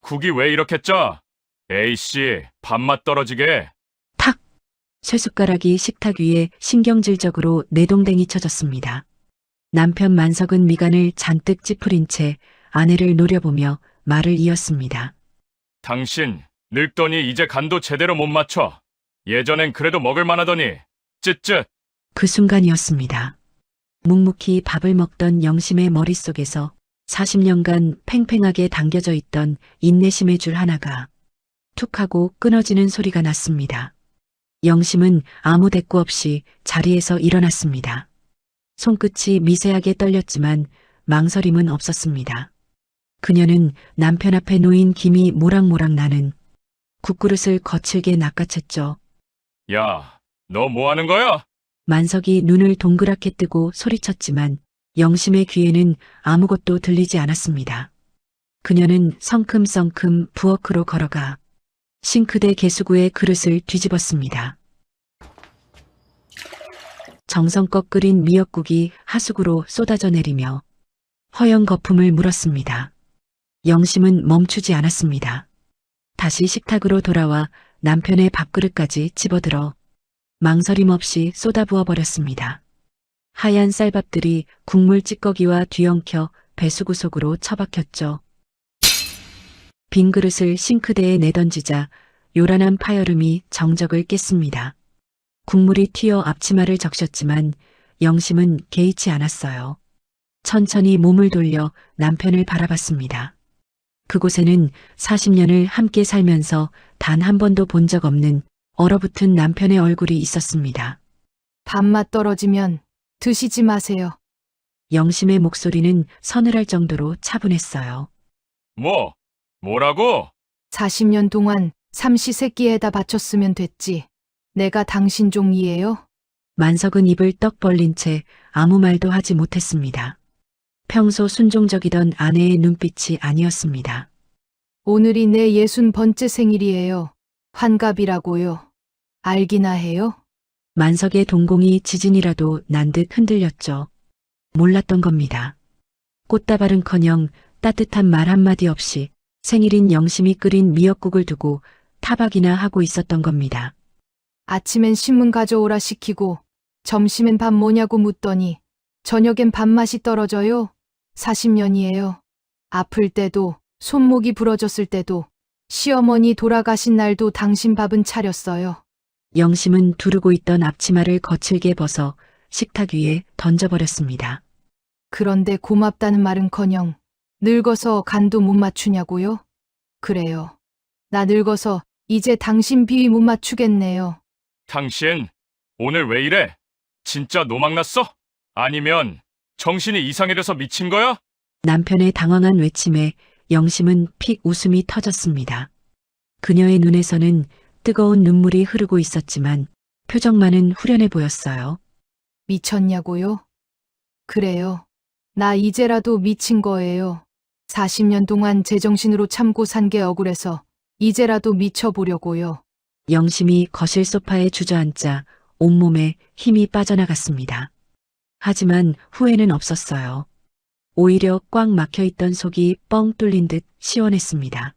국이 왜 이렇게 짜? 에이씨, 밥맛 떨어지게. 탁! 쇠숟가락이 식탁 위에 신경질적으로 내동댕이 쳐졌습니다. 남편 만석은 미간을 잔뜩 찌푸린 채 아내를 노려보며 말을 이었습니다. 당신, 늙더니 이제 간도 제대로 못 맞춰. 예전엔 그래도 먹을 만하더니, 쯧쯧. 그 순간이었습니다. 묵묵히 밥을 먹던 영심의 머릿속에서 40년간 팽팽하게 당겨져 있던 인내심의 줄 하나가 툭 하고 끊어지는 소리가 났습니다. 영심은 아무 대꾸 없이 자리에서 일어났습니다. 손끝이 미세하게 떨렸지만 망설임은 없었습니다. 그녀는 남편 앞에 놓인 김이 모락모락 나는 국그릇을 거칠게 낚아챘죠. 야, 너 뭐 하는 거야? 만석이 눈을 동그랗게 뜨고 소리쳤지만 영심의 귀에는 아무것도 들리지 않았습니다. 그녀는 성큼성큼 부엌으로 걸어가 싱크대 개수구에 그릇을 뒤집었습니다. 정성껏 끓인 미역국이 하수구로 쏟아져 내리며 허연 거품을 물었습니다. 영심은 멈추지 않았습니다. 다시 식탁으로 돌아와 남편의 밥그릇까지 집어들어 망설임 없이 쏟아부어 버렸습니다. 하얀 쌀밥들이 국물 찌꺼기와 뒤엉켜 배수구 속으로 처박혔죠. 빈 그릇을 싱크대에 내던지자 요란한 파여름이 정적을 깼습니다. 국물이 튀어 앞치마를 적셨지만 영심은 개의치 않았어요. 천천히 몸을 돌려 남편을 바라봤습니다. 그곳에는 40년을 함께 살면서 단 한 번도 본 적 없는 얼어붙은 남편의 얼굴이 있었습니다. 밥맛 떨어지면 드시지 마세요. 영심의 목소리는 서늘할 정도로 차분했어요. 뭐라고? 40년 동안 삼시세끼에다 바쳤으면 됐지. 내가 당신 종이에요? 만석은 입을 떡 벌린 채 아무 말도 하지 못했습니다. 평소 순종적이던 아내의 눈빛이 아니었습니다. 오늘이 내 60번째 생일이에요. 환갑이라고요. 알기나 해요? 만석의 동공이 지진이라도 난 듯 흔들렸죠. 몰랐던 겁니다. 꽃다발은커녕 따뜻한 말 한마디 없이 생일인 영심이 끓인 미역국을 두고 타박이나 하고 있었던 겁니다. 아침엔 신문 가져오라 시키고 점심엔 밥 뭐냐고 묻더니 저녁엔 밥맛이 떨어져요. 40년이에요. 아플 때도 손목이 부러졌을 때도 시어머니 돌아가신 날도 당신 밥은 차렸어요. 영심은 두르고 있던 앞치마를 거칠게 벗어 식탁 위에 던져버렸습니다. 그런데 고맙다는 말은커녕 늙어서 간도 못 맞추냐고요? 그래요. 나 늙어서 이제 당신 비위 못 맞추겠네요. 당신, 오늘 왜 이래? 진짜 노망났어? 아니면 정신이 이상해져서 미친 거야? 남편의 당황한 외침에 영심은 픽 웃음이 터졌습니다. 그녀의 눈에서는 뜨거운 눈물이 흐르고 있었지만 표정만은 후련해 보였어요. 미쳤냐고요? 그래요. 나 이제라도 미친 거예요. 40년 동안 제정신으로 참고 산 게 억울해서 이제라도 미쳐보려고요. 영심이 거실 소파에 주저앉자 온몸에 힘이 빠져나갔습니다. 하지만 후회는 없었어요. 오히려 꽉 막혀있던 속이 뻥 뚫린 듯 시원했습니다.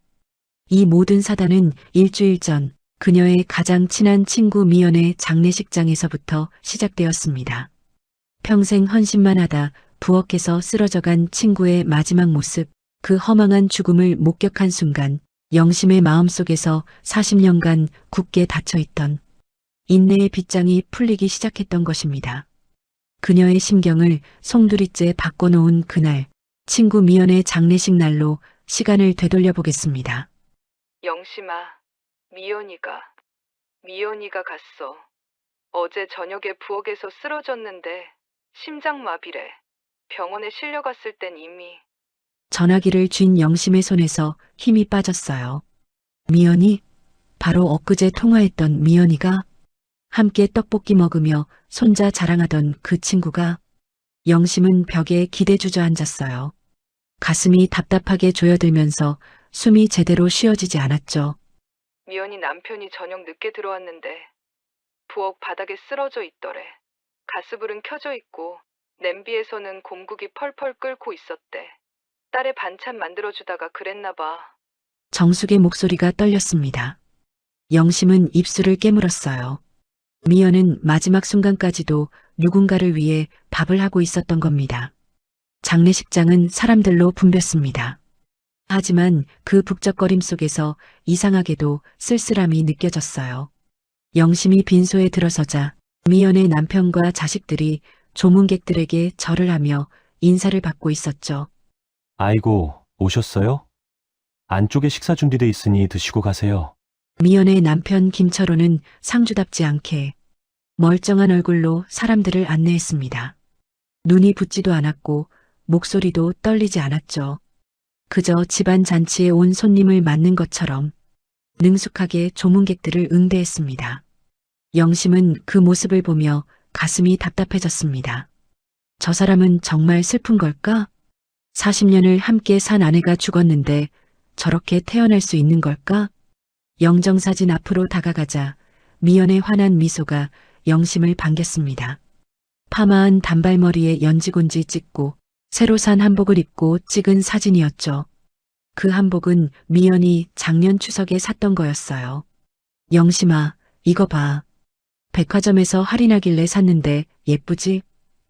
이 모든 사단은 일주일 전 그녀의 가장 친한 친구 미연의 장례식장에서부터 시작되었습니다. 평생 헌신만 하다 부엌에서 쓰러져간 친구의 마지막 모습, 그 허망한 죽음을 목격한 순간 영심의 마음속에서 40년간 굳게 닫혀있던 인내의 빗장이 풀리기 시작했던 것입니다. 그녀의 심경을 송두리째 바꿔놓은 그날, 친구 미연의 장례식 날로 시간을 되돌려 보겠습니다. 영심아, 미연이가 갔어. 어제 저녁에 부엌에서 쓰러졌는데 심장마비래. 병원에 실려갔을 땐 이미. 전화기를 쥔 영심의 손에서 힘이 빠졌어요. 미연이? 바로 엊그제 통화했던 미연이가? 함께 떡볶이 먹으며 손자 자랑하던 그 친구가? 영심은 벽에 기대 주저앉았어요. 가슴이 답답하게 조여들면서 숨이 제대로 쉬어지지 않았죠. 미연이 남편이 저녁 늦게 들어왔는데 부엌 바닥에 쓰러져 있더래. 가스불은 켜져 있고 냄비에서는 곰국이 펄펄 끓고 있었대. 딸의 반찬 만들어주다가 그랬나 봐. 정숙의 목소리가 떨렸습니다. 영심은 입술을 깨물었어요. 미연은 마지막 순간까지도 누군가를 위해 밥을 하고 있었던 겁니다. 장례식장은 사람들로 붐볐습니다. 하지만 그 북적거림 속에서 이상하게도 쓸쓸함이 느껴졌어요. 영심이 빈소에 들어서자 미연의 남편과 자식들이 조문객들에게 절을 하며 인사를 받고 있었죠. 아이고, 오셨어요? 안쪽에 식사 준비돼 있으니 드시고 가세요. 미연의 남편 김철호는 상주답지 않게 멀쩡한 얼굴로 사람들을 안내했습니다. 눈이 붓지도 않았고 목소리도 떨리지 않았죠. 그저 집안 잔치에 온 손님을 맞는 것처럼 능숙하게 조문객들을 응대했습니다. 영심은 그 모습을 보며 가슴이 답답해졌습니다. 저 사람은 정말 슬픈 걸까? 40년을 함께 산 아내가 죽었는데 저렇게 태어날 수 있는 걸까? 영정사진 앞으로 다가가자 미연의 환한 미소가 영심을 반겼습니다. 파마한 단발머리에 연지곤지 찍고 새로 산 한복을 입고 찍은 사진이었죠. 그 한복은 미연이 작년 추석에 샀던 거였어요. 영심아, 이거 봐. 백화점에서 할인하길래 샀는데 예쁘지?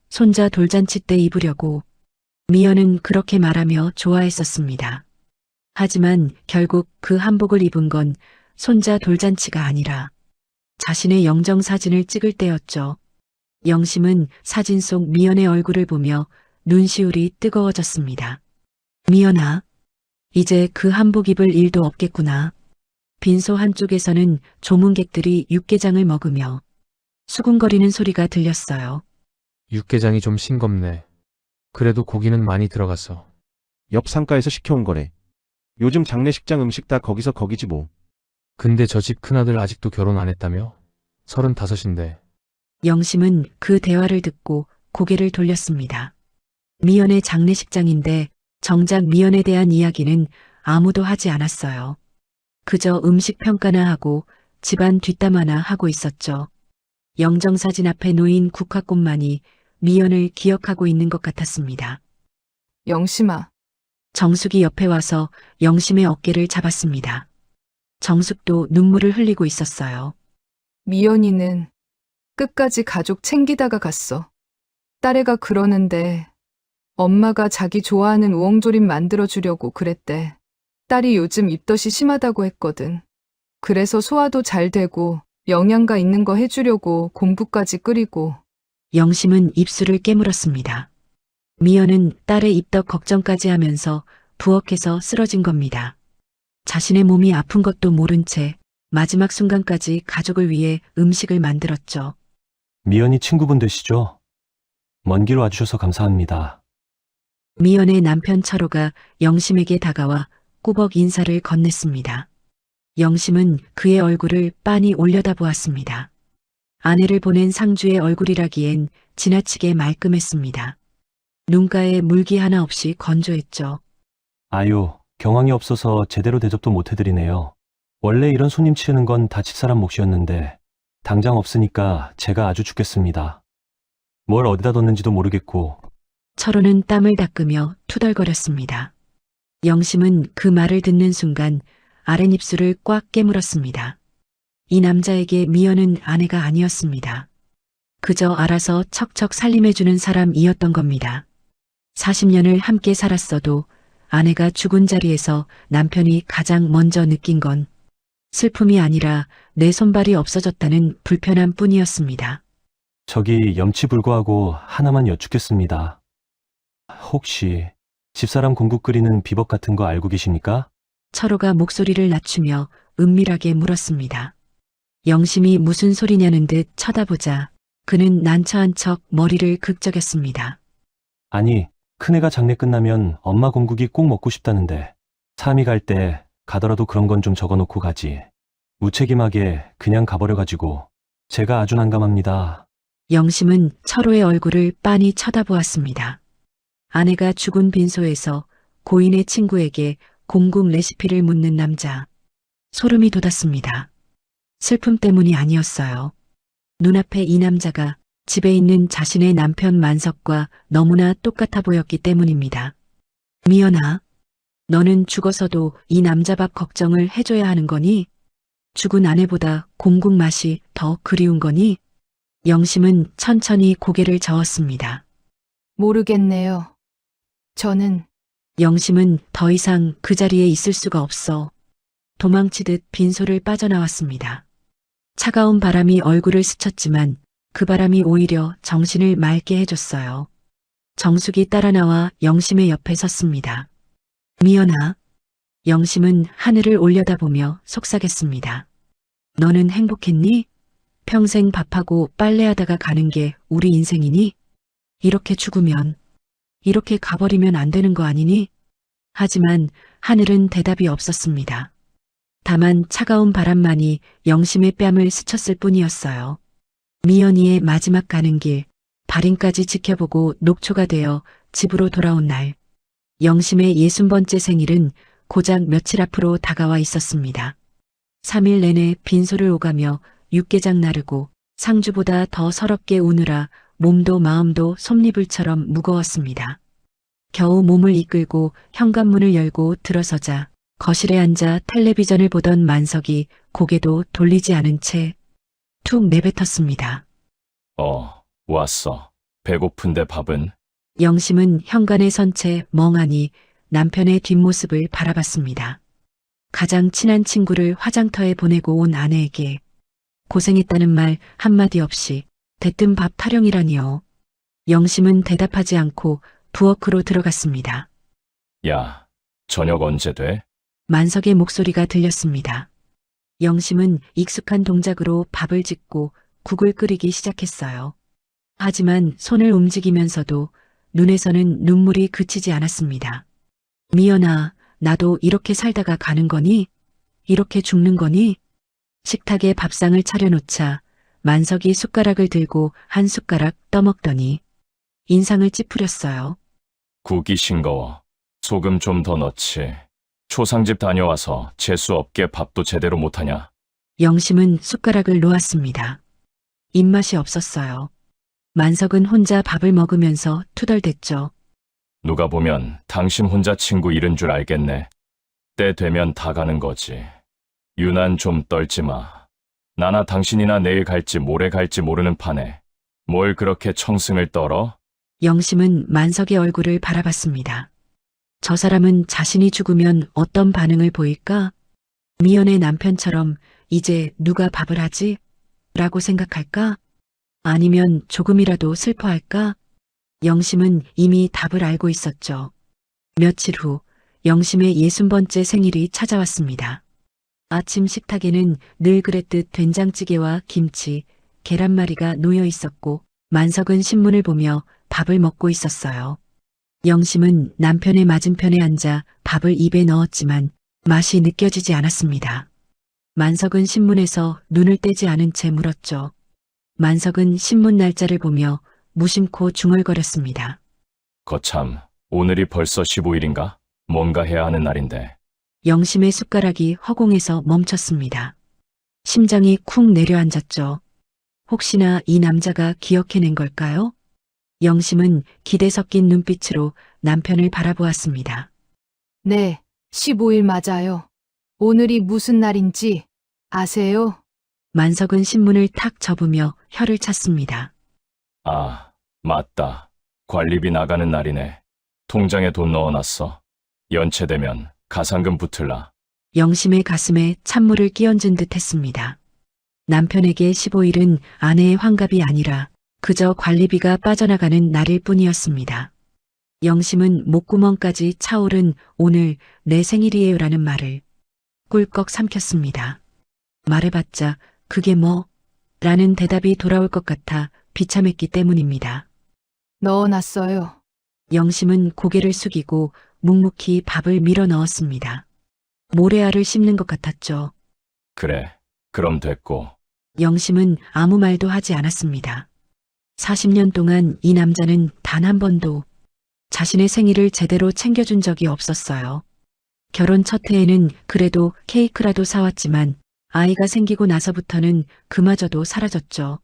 손자 돌잔치 때 입으려고. 미연은 그렇게 말하며 좋아했었습니다. 하지만 결국 그 한복을 입은 건 손자 돌잔치가 아니라 자신의 영정 사진을 찍을 때였죠. 영심은 사진 속 미연의 얼굴을 보며 눈시울이 뜨거워졌습니다. 미연아, 이제 그 한복 입을 일도 없겠구나. 빈소 한쪽에서는 조문객들이 육개장을 먹으며 수군거리는 소리가 들렸어요. 육개장이 좀 싱겁네. 그래도 고기는 많이 들어갔어. 옆 상가에서 시켜온 거래. 요즘 장례식장 음식 다 거기서 거기지 뭐. 근데 저 집 큰아들 아직도 결혼 안 했다며? 35인데. 영심은 그 대화를 듣고 고개를 돌렸습니다. 미연의 장례식장인데 정작 미연에 대한 이야기는 아무도 하지 않았어요. 그저 음식 평가나 하고 집안 뒷담화나 하고 있었죠. 영정사진 앞에 놓인 국화꽃만이 미연을 기억하고 있는 것 같았습니다. 영심아, 정숙이 옆에 와서 영심의 어깨를 잡았습니다. 정숙도 눈물을 흘리고 있었어요. 미연이는 끝까지 가족 챙기다가 갔어. 딸애가 그러는데 엄마가 자기 좋아하는 우엉조림 만들어주려고 그랬대. 딸이 요즘 입덧이 심하다고 했거든. 그래서 소화도 잘 되고 영양가 있는 거 해주려고 공부까지 끓이고. 영심은 입술을 깨물었습니다. 미연은 딸의 입덧 걱정까지 하면서 부엌에서 쓰러진 겁니다. 자신의 몸이 아픈 것도 모른 채 마지막 순간까지 가족을 위해 음식을 만들었죠. 미연이 친구분 되시죠? 먼 길 와주셔서 감사합니다. 미연의 남편 철호가 영심에게 다가와 꾸벅 인사를 건넸습니다. 영심은 그의 얼굴을 빤히 올려다보았습니다. 아내를 보낸 상주의 얼굴이라기엔 지나치게 말끔했습니다. 눈가에 물기 하나 없이 건조했죠. 아유, 경황이 없어서 제대로 대접도 못 해드리네요. 원래 이런 손님 치르는 건 다 집사람 몫이었는데 당장 없으니까 제가 아주 죽겠습니다. 뭘 어디다 뒀는지도 모르겠고. 철호는 땀을 닦으며 투덜거렸습니다. 영심은 그 말을 듣는 순간 아랫입술을 꽉 깨물었습니다. 이 남자에게 미연은 아내가 아니었습니다. 그저 알아서 척척 살림해주는 사람이었던 겁니다. 40년을 함께 살았어도 아내가 죽은 자리에서 남편이 가장 먼저 느낀 건 슬픔이 아니라 내 손발이 없어졌다는 불편함 뿐이었습니다. 저기 염치불구하고 하나만 여쭙겠습니다. 혹시 집사람 공국 끓이는 비법 같은 거 알고 계십니까? 철호가 목소리를 낮추며 은밀하게 물었습니다. 영심이 무슨 소리냐는 듯 쳐다보자 그는 난처한 척 머리를 극적였습니다. 아니, 큰애가 장례 끝나면 엄마 공국이 꼭 먹고 싶다는데 삼이 갈 때 가더라도 그런 건 좀 적어놓고 가지. 무책임하게 그냥 가버려가지고 제가 아주 난감합니다. 영심은 철호의 얼굴을 빤히 쳐다보았습니다. 아내가 죽은 빈소에서 고인의 친구에게 공국 레시피를 묻는 남자. 소름이 돋았습니다. 슬픔 때문이 아니었어요. 눈앞에 이 남자가 집에 있는 자신의 남편 만석과 너무나 똑같아 보였기 때문입니다. 미연아, 너는 죽어서도 이 남자 밥 걱정을 해줘야 하는 거니? 죽은 아내보다 공국 맛이 더 그리운 거니? 영심은 천천히 고개를 저었습니다. 모르겠네요. 저는 영심은 더 이상 그 자리에 있을 수가 없어 도망치듯 빈소를 빠져나왔습니다. 차가운 바람이 얼굴을 스쳤지만 그 바람이 오히려 정신을 맑게 해줬어요. 정숙이 따라 나와 영심의 옆에 섰습니다. 미연아. 영심은 하늘을 올려다보며 속삭였습니다. 너는 행복했니? 평생 밥하고 빨래하다가 가는 게 우리 인생이니? 이렇게 죽으면, 이렇게 가버리면 안 되는 거 아니니? 하지만 하늘은 대답이 없었습니다. 다만 차가운 바람만이 영심의 뺨을 스쳤을 뿐이었어요. 미연이의 마지막 가는 길, 발인까지 지켜보고 녹초가 되어 집으로 돌아온 날, 영심의 60번째 생일은 고작 며칠 앞으로 다가와 있었습니다. 3일 내내 빈소를 오가며 육개장 나르고 상주보다 더 서럽게 우느라 몸도 마음도 솜니불처럼 무거웠습니다. 겨우 몸을 이끌고 현관문을 열고 들어서자 거실에 앉아 텔레비전을 보던 만석이 고개도 돌리지 않은 채 툭 내뱉었습니다. 왔어. 배고픈데 밥은? 영심은 현관에 선 채 멍하니 남편의 뒷모습을 바라봤습니다. 가장 친한 친구를 화장터에 보내고 온 아내에게 고생했다는 말 한마디 없이 대뜸 밥 타령이라니요. 영심은 대답하지 않고 부엌으로 들어갔습니다. 야, 저녁 언제 돼? 만석의 목소리가 들렸습니다. 영심은 익숙한 동작으로 밥을 짓고 국을 끓이기 시작했어요. 하지만 손을 움직이면서도 눈에서는 눈물이 그치지 않았습니다. 미연아, 나도 이렇게 살다가 가는 거니? 이렇게 죽는 거니? 식탁에 밥상을 차려놓자 만석이 숟가락을 들고 한 숟가락 떠먹더니 인상을 찌푸렸어요. 국이 싱거워. 소금 좀 더 넣지. 초상집 다녀와서 재수 없게 밥도 제대로 못하냐? 영심은 숟가락을 놓았습니다. 입맛이 없었어요. 만석은 혼자 밥을 먹으면서 투덜댔죠. 누가 보면 당신 혼자 친구 잃은 줄 알겠네. 때 되면 다 가는 거지. 유난 좀 떨지 마. 나나 당신이나 내일 갈지 모레 갈지 모르는 판에 뭘 그렇게 청승을 떨어? 영심은 만석의 얼굴을 바라봤습니다. 저 사람은 자신이 죽으면 어떤 반응을 보일까? 미연의 남편처럼 이제 누가 밥을 하지? 라고 생각할까? 아니면 조금이라도 슬퍼할까? 영심은 이미 답을 알고 있었죠. 며칠 후 영심의 60번째 생일이 찾아왔습니다. 아침 식탁에는 늘 그랬듯 된장찌개와 김치, 계란말이가 놓여 있었고 만석은 신문을 보며 밥을 먹고 있었어요. 영심은 남편의 맞은편에 앉아 밥을 입에 넣었지만 맛이 느껴지지 않았습니다. 만석은 신문에서 눈을 떼지 않은 채 물었죠. 만석은 신문 날짜를 보며 무심코 중얼거렸습니다. 거참, 오늘이 벌써 15일인가? 뭔가 해야 하는 날인데. 영심의 숟가락이 허공에서 멈췄습니다. 심장이 쿵 내려앉았죠. 혹시나 이 남자가 기억해낸 걸까요? 영심은 기대 섞인 눈빛으로 남편을 바라보았습니다. 네, 15일 맞아요. 오늘이 무슨 날인지 아세요? 만석은 신문을 탁 접으며 혀를 찼습니다. 아, 맞다. 관리비 나가는 날이네. 통장에 돈 넣어놨어. 연체되면 가상금 붙을라. 영심의 가슴에 찬물을 끼얹은 듯 했습니다. 남편에게 15일은 아내의 환갑이 아니라 그저 관리비가 빠져나가는 날일 뿐이었습니다. 영심은 목구멍까지 차오른 오늘 내 생일이에요라는 말을 꿀꺽 삼켰습니다. 말해봤자 그게 뭐? 라는 대답이 돌아올 것 같아 비참했기 때문입니다. 넣어놨어요. 영심은 고개를 숙이고 묵묵히 밥을 밀어 넣었습니다. 모래알을 씹는 것 같았죠. 그래, 그럼 됐고. 영심은 아무 말도 하지 않았습니다. 40년 동안 이 남자는 단 한 번도 자신의 생일을 제대로 챙겨준 적이 없었어요. 결혼 첫 해에는 그래도 케이크라도 사왔지만 아이가 생기고 나서부터는 그마저도 사라졌죠.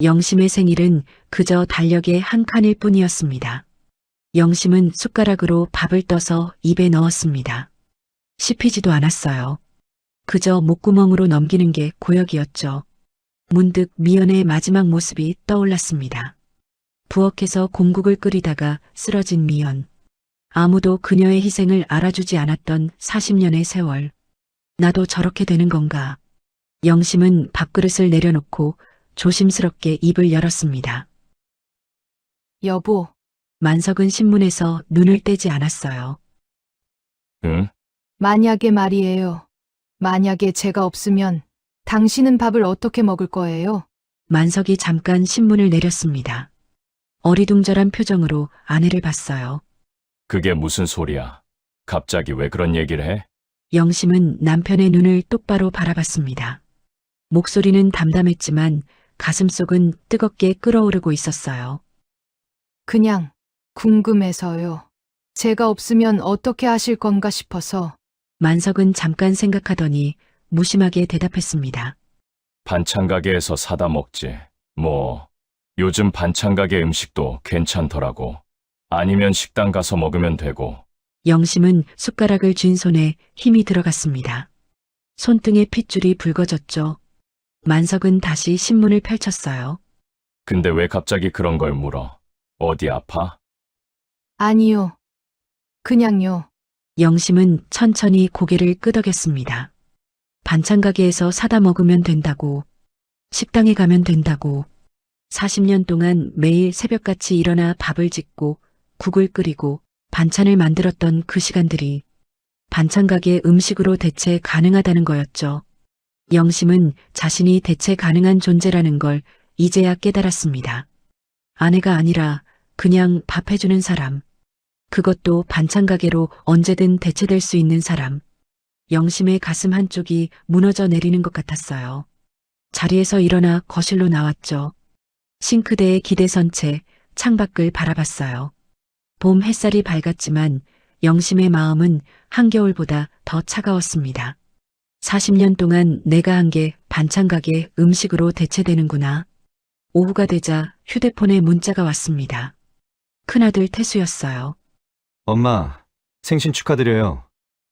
영심의 생일은 그저 달력의 한 칸일 뿐이었습니다. 영심은 숟가락으로 밥을 떠서 입에 넣었습니다. 씹히지도 않았어요. 그저 목구멍으로 넘기는 게 고역이었죠. 문득 미연의 마지막 모습이 떠올랐습니다. 부엌에서 공국을 끓이다가 쓰러진 미연. 아무도 그녀의 희생을 알아주지 않았던 40년의 세월. 나도 저렇게 되는 건가. 영심은 밥그릇을 내려놓고 조심스럽게 입을 열었습니다. 여보, 만석은 신문에서 눈을 떼지 않았어요. 응? 만약에 말이에요. 만약에 제가 없으면 당신은 밥을 어떻게 먹을 거예요? 만석이 잠깐 신문을 내렸습니다. 어리둥절한 표정으로 아내를 봤어요. 그게 무슨 소리야? 갑자기 왜 그런 얘기를 해? 영심은 남편의 눈을 똑바로 바라봤습니다. 목소리는 담담했지만 가슴속은 뜨겁게 끓어오르고 있었어요. 그냥 궁금해서요. 제가 없으면 어떻게 하실 건가 싶어서. 만석은 잠깐 생각하더니 무심하게 대답했습니다. 반찬 가게에서 사다 먹지. 뭐, 요즘 반찬 가게 음식도 괜찮더라고. 아니면 식당 가서 먹으면 되고. 영심은 숟가락을 쥔 손에 힘이 들어갔습니다. 손등에 핏줄이 붉어졌죠. 만석은 다시 신문을 펼쳤어요. 근데 왜 갑자기 그런 걸 물어? 어디 아파? 아니요. 그냥요. 영심은 천천히 고개를 끄덕였습니다. 반찬 가게에서 사다 먹으면 된다고, 식당에 가면 된다고, 40년 동안 매일 새벽같이 일어나 밥을 짓고 국을 끓이고 반찬을 만들었던 그 시간들이 반찬 가게 음식으로 대체 가능하다는 거였죠. 영심은 자신이 대체 가능한 존재라는 걸 이제야 깨달았습니다. 아내가 아니라 그냥 밥 해주는 사람. 그것도 반찬 가게로 언제든 대체될 수 있는 사람. 영심의 가슴 한쪽이 무너져 내리는 것 같았어요. 자리에서 일어나 거실로 나왔죠. 싱크대에 기대선 채 창밖을 바라봤어요. 봄 햇살이 밝았지만 영심의 마음은 한겨울보다 더 차가웠습니다. 40년 동안 내가 한 게 반찬 가게 음식으로 대체되는구나. 오후가 되자 휴대폰에 문자가 왔습니다. 큰아들 태수였어요. 엄마, 생신 축하드려요.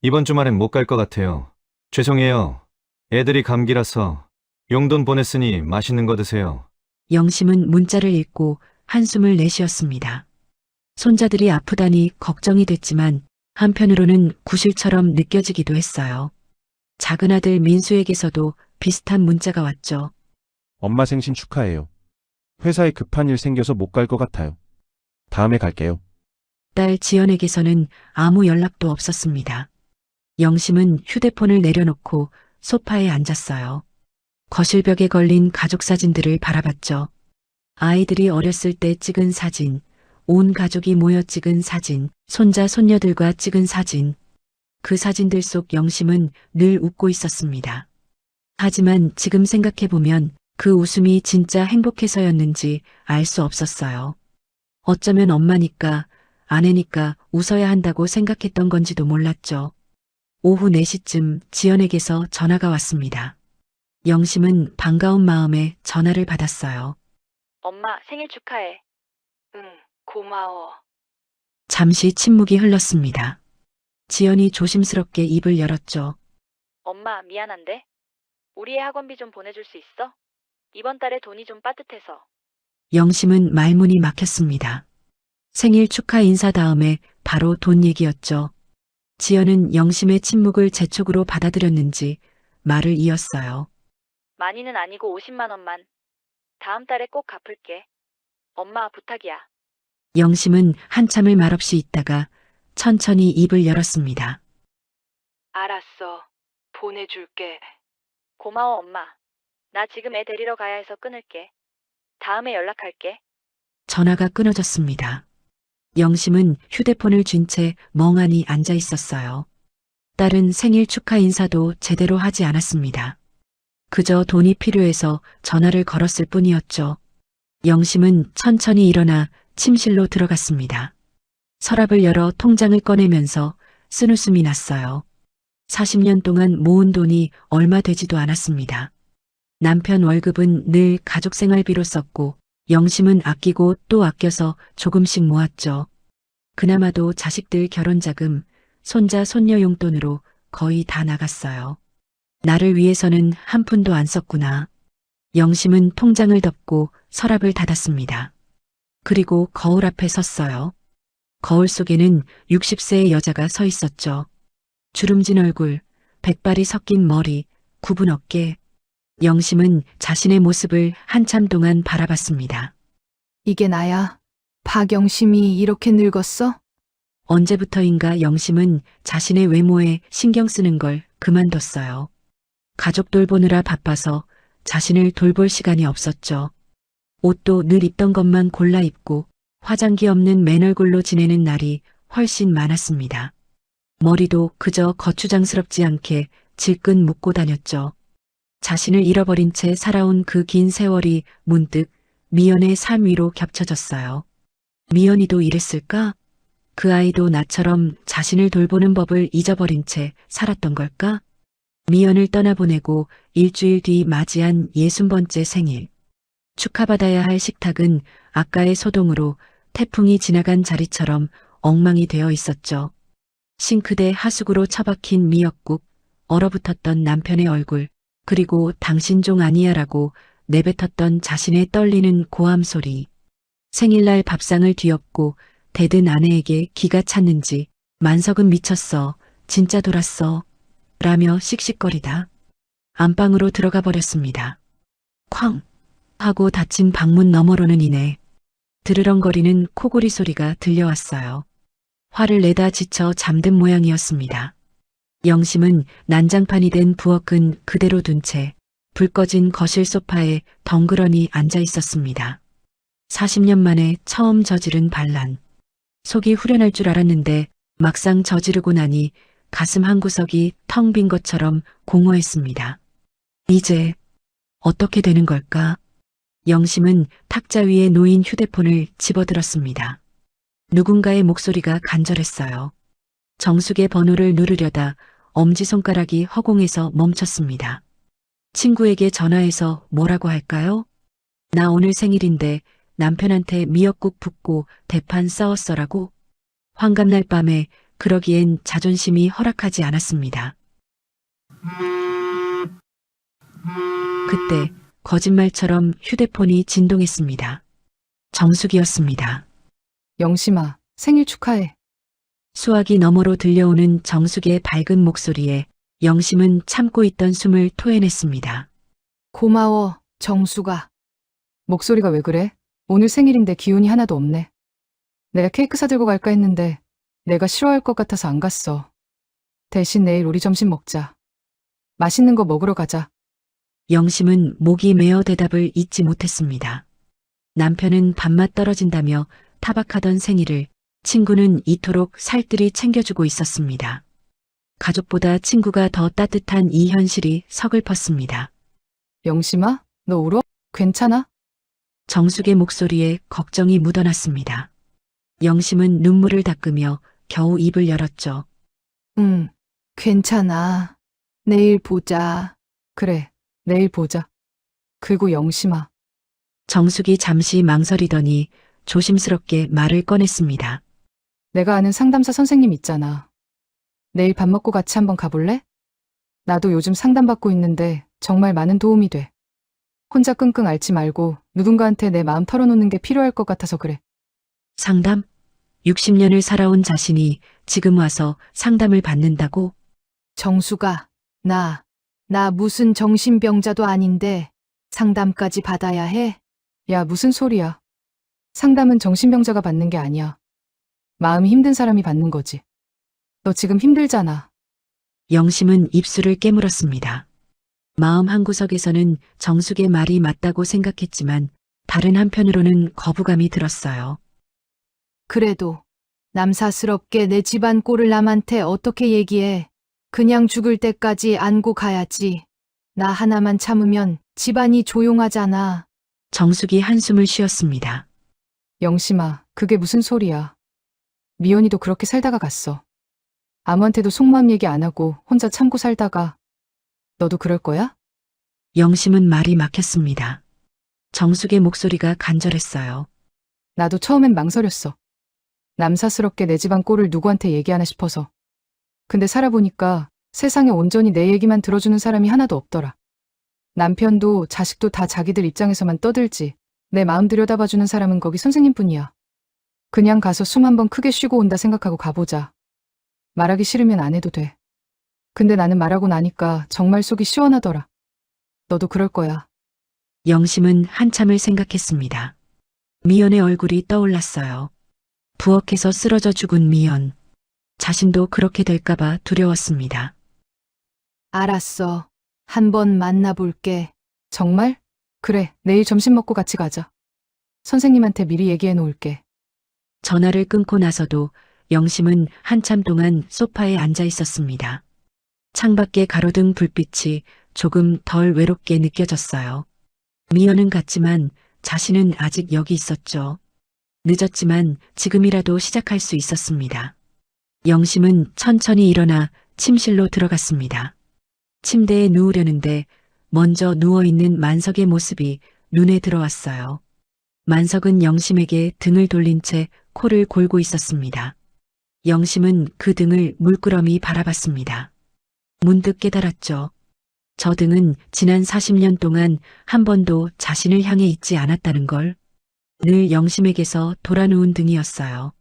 이번 주말엔 못 갈 것 같아요. 죄송해요. 애들이 감기라서 용돈 보냈으니 맛있는 거 드세요. 영심은 문자를 읽고 한숨을 내쉬었습니다. 손자들이 아프다니 걱정이 됐지만 한편으로는 구실처럼 느껴지기도 했어요. 작은 아들 민수에게서도 비슷한 문자가 왔죠. 엄마 생신 축하해요. 회사에 급한 일 생겨서 못 갈 것 같아요. 다음에 갈게요. 딸 지연에게서는 아무 연락도 없었습니다. 영심은 휴대폰을 내려놓고 소파에 앉았어요. 거실벽에 걸린 가족 사진들을 바라봤죠. 아이들이 어렸을 때 찍은 사진, 온 가족이 모여 찍은 사진, 손자 손녀들과 찍은 사진. 그 사진들 속 영심은 늘 웃고 있었습니다. 하지만 지금 생각해보면 그 웃음이 진짜 행복해서였는지 알 수 없었어요. 어쩌면 엄마니까, 아내니까 웃어야 한다고 생각했던 건지도 몰랐죠. 오후 4시쯤 지연에게서 전화가 왔습니다. 영심은 반가운 마음에 전화를 받았어요. 엄마 생일 축하해. 응, 고마워. 잠시 침묵이 흘렀습니다. 지연이 조심스럽게 입을 열었죠. 엄마 미안한데? 우리의 학원비 좀 보내줄 수 있어? 이번 달에 돈이 좀 빠듯해서. 영심은 말문이 막혔습니다. 생일 축하 인사 다음에 바로 돈 얘기였죠. 지연은 영심의 침묵을 재촉으로 받아들였는지 말을 이었어요. 많이는 아니고 50만 원만. 다음 달에 꼭 갚을게. 엄마 부탁이야. 영심은 한참을 말없이 있다가 천천히 입을 열었습니다. 알았어. 보내줄게. 고마워 엄마. 나 지금 애 데리러 가야 해서 끊을게. 다음에 연락할게. 전화가 끊어졌습니다. 영심은 휴대폰을 쥔 채 멍하니 앉아 있었어요. 딸은 생일 축하 인사도 제대로 하지 않았습니다. 그저 돈이 필요해서 전화를 걸었을 뿐이었죠. 영심은 천천히 일어나 침실로 들어갔습니다. 서랍을 열어 통장을 꺼내면서 쓴웃음이 났어요. 40년 동안 모은 돈이 얼마 되지도 않았습니다. 남편 월급은 늘 가족 생활비로 썼고 영심은 아끼고 또 아껴서 조금씩 모았죠. 그나마도 자식들 결혼자금, 손자 손녀 용돈으로 거의 다 나갔어요. 나를 위해서는 한 푼도 안 썼구나. 영심은 통장을 덮고 서랍을 닫았습니다. 그리고 거울 앞에 섰어요. 거울 속에는 60세의 여자가 서 있었죠. 주름진 얼굴, 백발이 섞인 머리, 굽은 어깨. 영심은 자신의 모습을 한참 동안 바라봤습니다. 이게 나야. 박영심이 이렇게 늙었어? 언제부터인가 영심은 자신의 외모에 신경 쓰는 걸 그만뒀어요. 가족 돌보느라 바빠서 자신을 돌볼 시간이 없었죠. 옷도 늘 입던 것만 골라 입고 화장기 없는 맨얼굴로 지내는 날이 훨씬 많았습니다. 머리도 그저 거추장스럽지 않게 질끈 묶고 다녔죠. 자신을 잃어버린 채 살아온 그 긴 세월이 문득 미연의 삶 위로 겹쳐졌어요. 미연이도 이랬을까? 그 아이도 나처럼 자신을 돌보는 법을 잊어버린 채 살았던 걸까? 미연을 떠나보내고 일주일 뒤 맞이한 60번째 생일. 축하받아야 할 식탁은 아까의 소동으로 태풍이 지나간 자리처럼 엉망이 되어 있었죠. 싱크대 하수구로 처박힌 미역국, 얼어붙었던 남편의 얼굴, 그리고 당신 종 아니야라고 내뱉었던 자신의 떨리는 고함 소리. 생일날 밥상을 뒤엎고 대든 아내에게 기가 찼는지 만석은 미쳤어, 진짜 돌았어 라며 씩씩거리다 안방으로 들어가 버렸습니다. 쾅 하고 닫힌 방문 너머로는 이내 드르렁거리는 코골이 소리가 들려왔어요. 화를 내다 지쳐 잠든 모양이었습니다. 영심은 난장판이 된 부엌은 그대로 둔 채 불 꺼진 거실 소파에 덩그러니 앉아 있었습니다. 40년 만에 처음 저지른 반란. 속이 후련할 줄 알았는데 막상 저지르고 나니 가슴 한구석이 텅 빈 것처럼 공허했습니다. 이제 어떻게 되는 걸까? 영심은 탁자 위에 놓인 휴대폰을 집어들었습니다. 누군가의 목소리가 간절했어요. 정숙의 번호를 누르려다 엄지손가락이 허공에서 멈췄습니다. 친구에게 전화해서 뭐라고 할까요? 나 오늘 생일인데 남편한테 미역국 붓고 대판 싸웠어라고? 환갑날 밤에 그러기엔 자존심이 허락하지 않았습니다. 그때 거짓말처럼 휴대폰이 진동했습니다. 정숙이었습니다. 영심아, 생일 축하해. 수화기 너머로 들려오는 정숙의 밝은 목소리에 영심은 참고 있던 숨을 토해냈습니다. 고마워, 정수가. 목소리가 왜 그래? 오늘 생일인데 기운이 하나도 없네. 내가 케이크 사들고 갈까 했는데 내가 싫어할 것 같아서 안 갔어. 대신 내일 우리 점심 먹자. 맛있는 거 먹으러 가자. 영심은 목이 메어 대답을 잊지 못했습니다. 남편은 밥맛 떨어진다며 타박하던 생일을 친구는 이토록 살뜰히 챙겨주고 있었습니다. 가족보다 친구가 더 따뜻한 이 현실이 서글펐습니다. 영심아, 너 울어? 괜찮아? 정숙의 목소리에 걱정이 묻어났습니다. 영심은 눈물을 닦으며 겨우 입을 열었죠. 응, 괜찮아. 내일 보자. 그래, 내일 보자. 그리고 영심아. 정숙이 잠시 망설이더니 조심스럽게 말을 꺼냈습니다. 내가 아는 상담사 선생님 있잖아. 내일 밥 먹고 같이 한번 가볼래? 나도 요즘 상담받고 있는데 정말 많은 도움이 돼. 혼자 끙끙 앓지 말고 누군가한테 내 마음 털어놓는 게 필요할 것 같아서 그래. 상담? 60년을 살아온 자신이 지금 와서 상담을 받는다고? 정수가, 나 무슨 정신병자도 아닌데 상담까지 받아야 해? 야, 무슨 소리야. 상담은 정신병자가 받는 게 아니야. 마음이 힘든 사람이 받는 거지. 너 지금 힘들잖아. 영심은 입술을 깨물었습니다. 마음 한구석에서는 정숙의 말이 맞다고 생각했지만 다른 한편으로는 거부감이 들었어요. 그래도 남사스럽게 내 집안 꼴을 남한테 어떻게 얘기해. 그냥 죽을 때까지 안고 가야지. 나 하나만 참으면 집안이 조용하잖아. 정숙이 한숨을 쉬었습니다. 영심아, 그게 무슨 소리야. 미연이도 그렇게 살다가 갔어. 아무한테도 속마음 얘기 안 하고 혼자 참고 살다가 너도 그럴 거야? 영심은 말이 막혔습니다. 정숙의 목소리가 간절했어요. 나도 처음엔 망설였어. 남사스럽게 내 집안 꼴을 누구한테 얘기하나 싶어서. 근데 살아보니까 세상에 온전히 내 얘기만 들어주는 사람이 하나도 없더라. 남편도 자식도 다 자기들 입장에서만 떠들지. 내 마음 들여다봐주는 사람은 거기 선생님뿐이야. 그냥 가서 숨 한번 크게 쉬고 온다 생각하고 가보자. 말하기 싫으면 안 해도 돼. 근데 나는 말하고 나니까 정말 속이 시원하더라. 너도 그럴 거야. 영심은 한참을 생각했습니다. 미연의 얼굴이 떠올랐어요. 부엌에서 쓰러져 죽은 미연. 자신도 그렇게 될까봐 두려웠습니다. 알았어. 한번 만나볼게. 정말? 그래, 내일 점심 먹고 같이 가자. 선생님한테 미리 얘기해 놓을게. 전화를 끊고 나서도 영심은 한참 동안 소파에 앉아 있었습니다. 창밖의 가로등 불빛이 조금 덜 외롭게 느껴졌어요. 미연은 갔지만 자신은 아직 여기 있었죠. 늦었지만 지금이라도 시작할 수 있었습니다. 영심은 천천히 일어나 침실로 들어갔습니다. 침대에 누우려는데 먼저 누워있는 만석의 모습이 눈에 들어왔어요. 만석은 영심에게 등을 돌린 채 코를 골고 있었습니다. 영심은 그 등을 물끄러미 바라봤습니다. 문득 깨달았죠. 저 등은 지난 40년 동안 한 번도 자신을 향해 있지 않았다는 걸. 늘 영심에게서 돌아누운 등이었어요.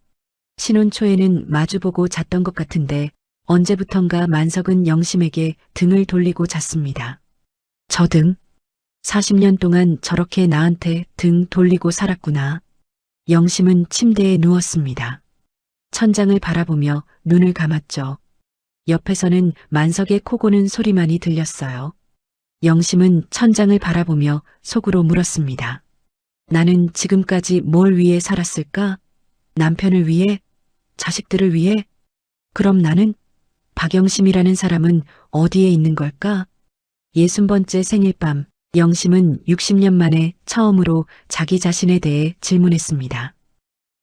신혼 초에는 마주보고 잤던 것 같은데 언제부턴가 만석은 영심에게 등을 돌리고 잤습니다. 저 등? 40년 동안 저렇게 나한테 등 돌리고 살았구나. 영심은 침대에 누웠습니다. 천장을 바라보며 눈을 감았죠. 옆에서는 만석의 코 고는 소리만이 들렸어요. 영심은 천장을 바라보며 속으로 물었습니다. 나는 지금까지 뭘 위해 살았을까? 남편을 위해? 자식들을 위해? 그럼 나는? 박영심이라는 사람은 어디에 있는 걸까? 60번째 생일 밤, 영심은 60년 만에 처음으로 자기 자신에 대해 질문했습니다.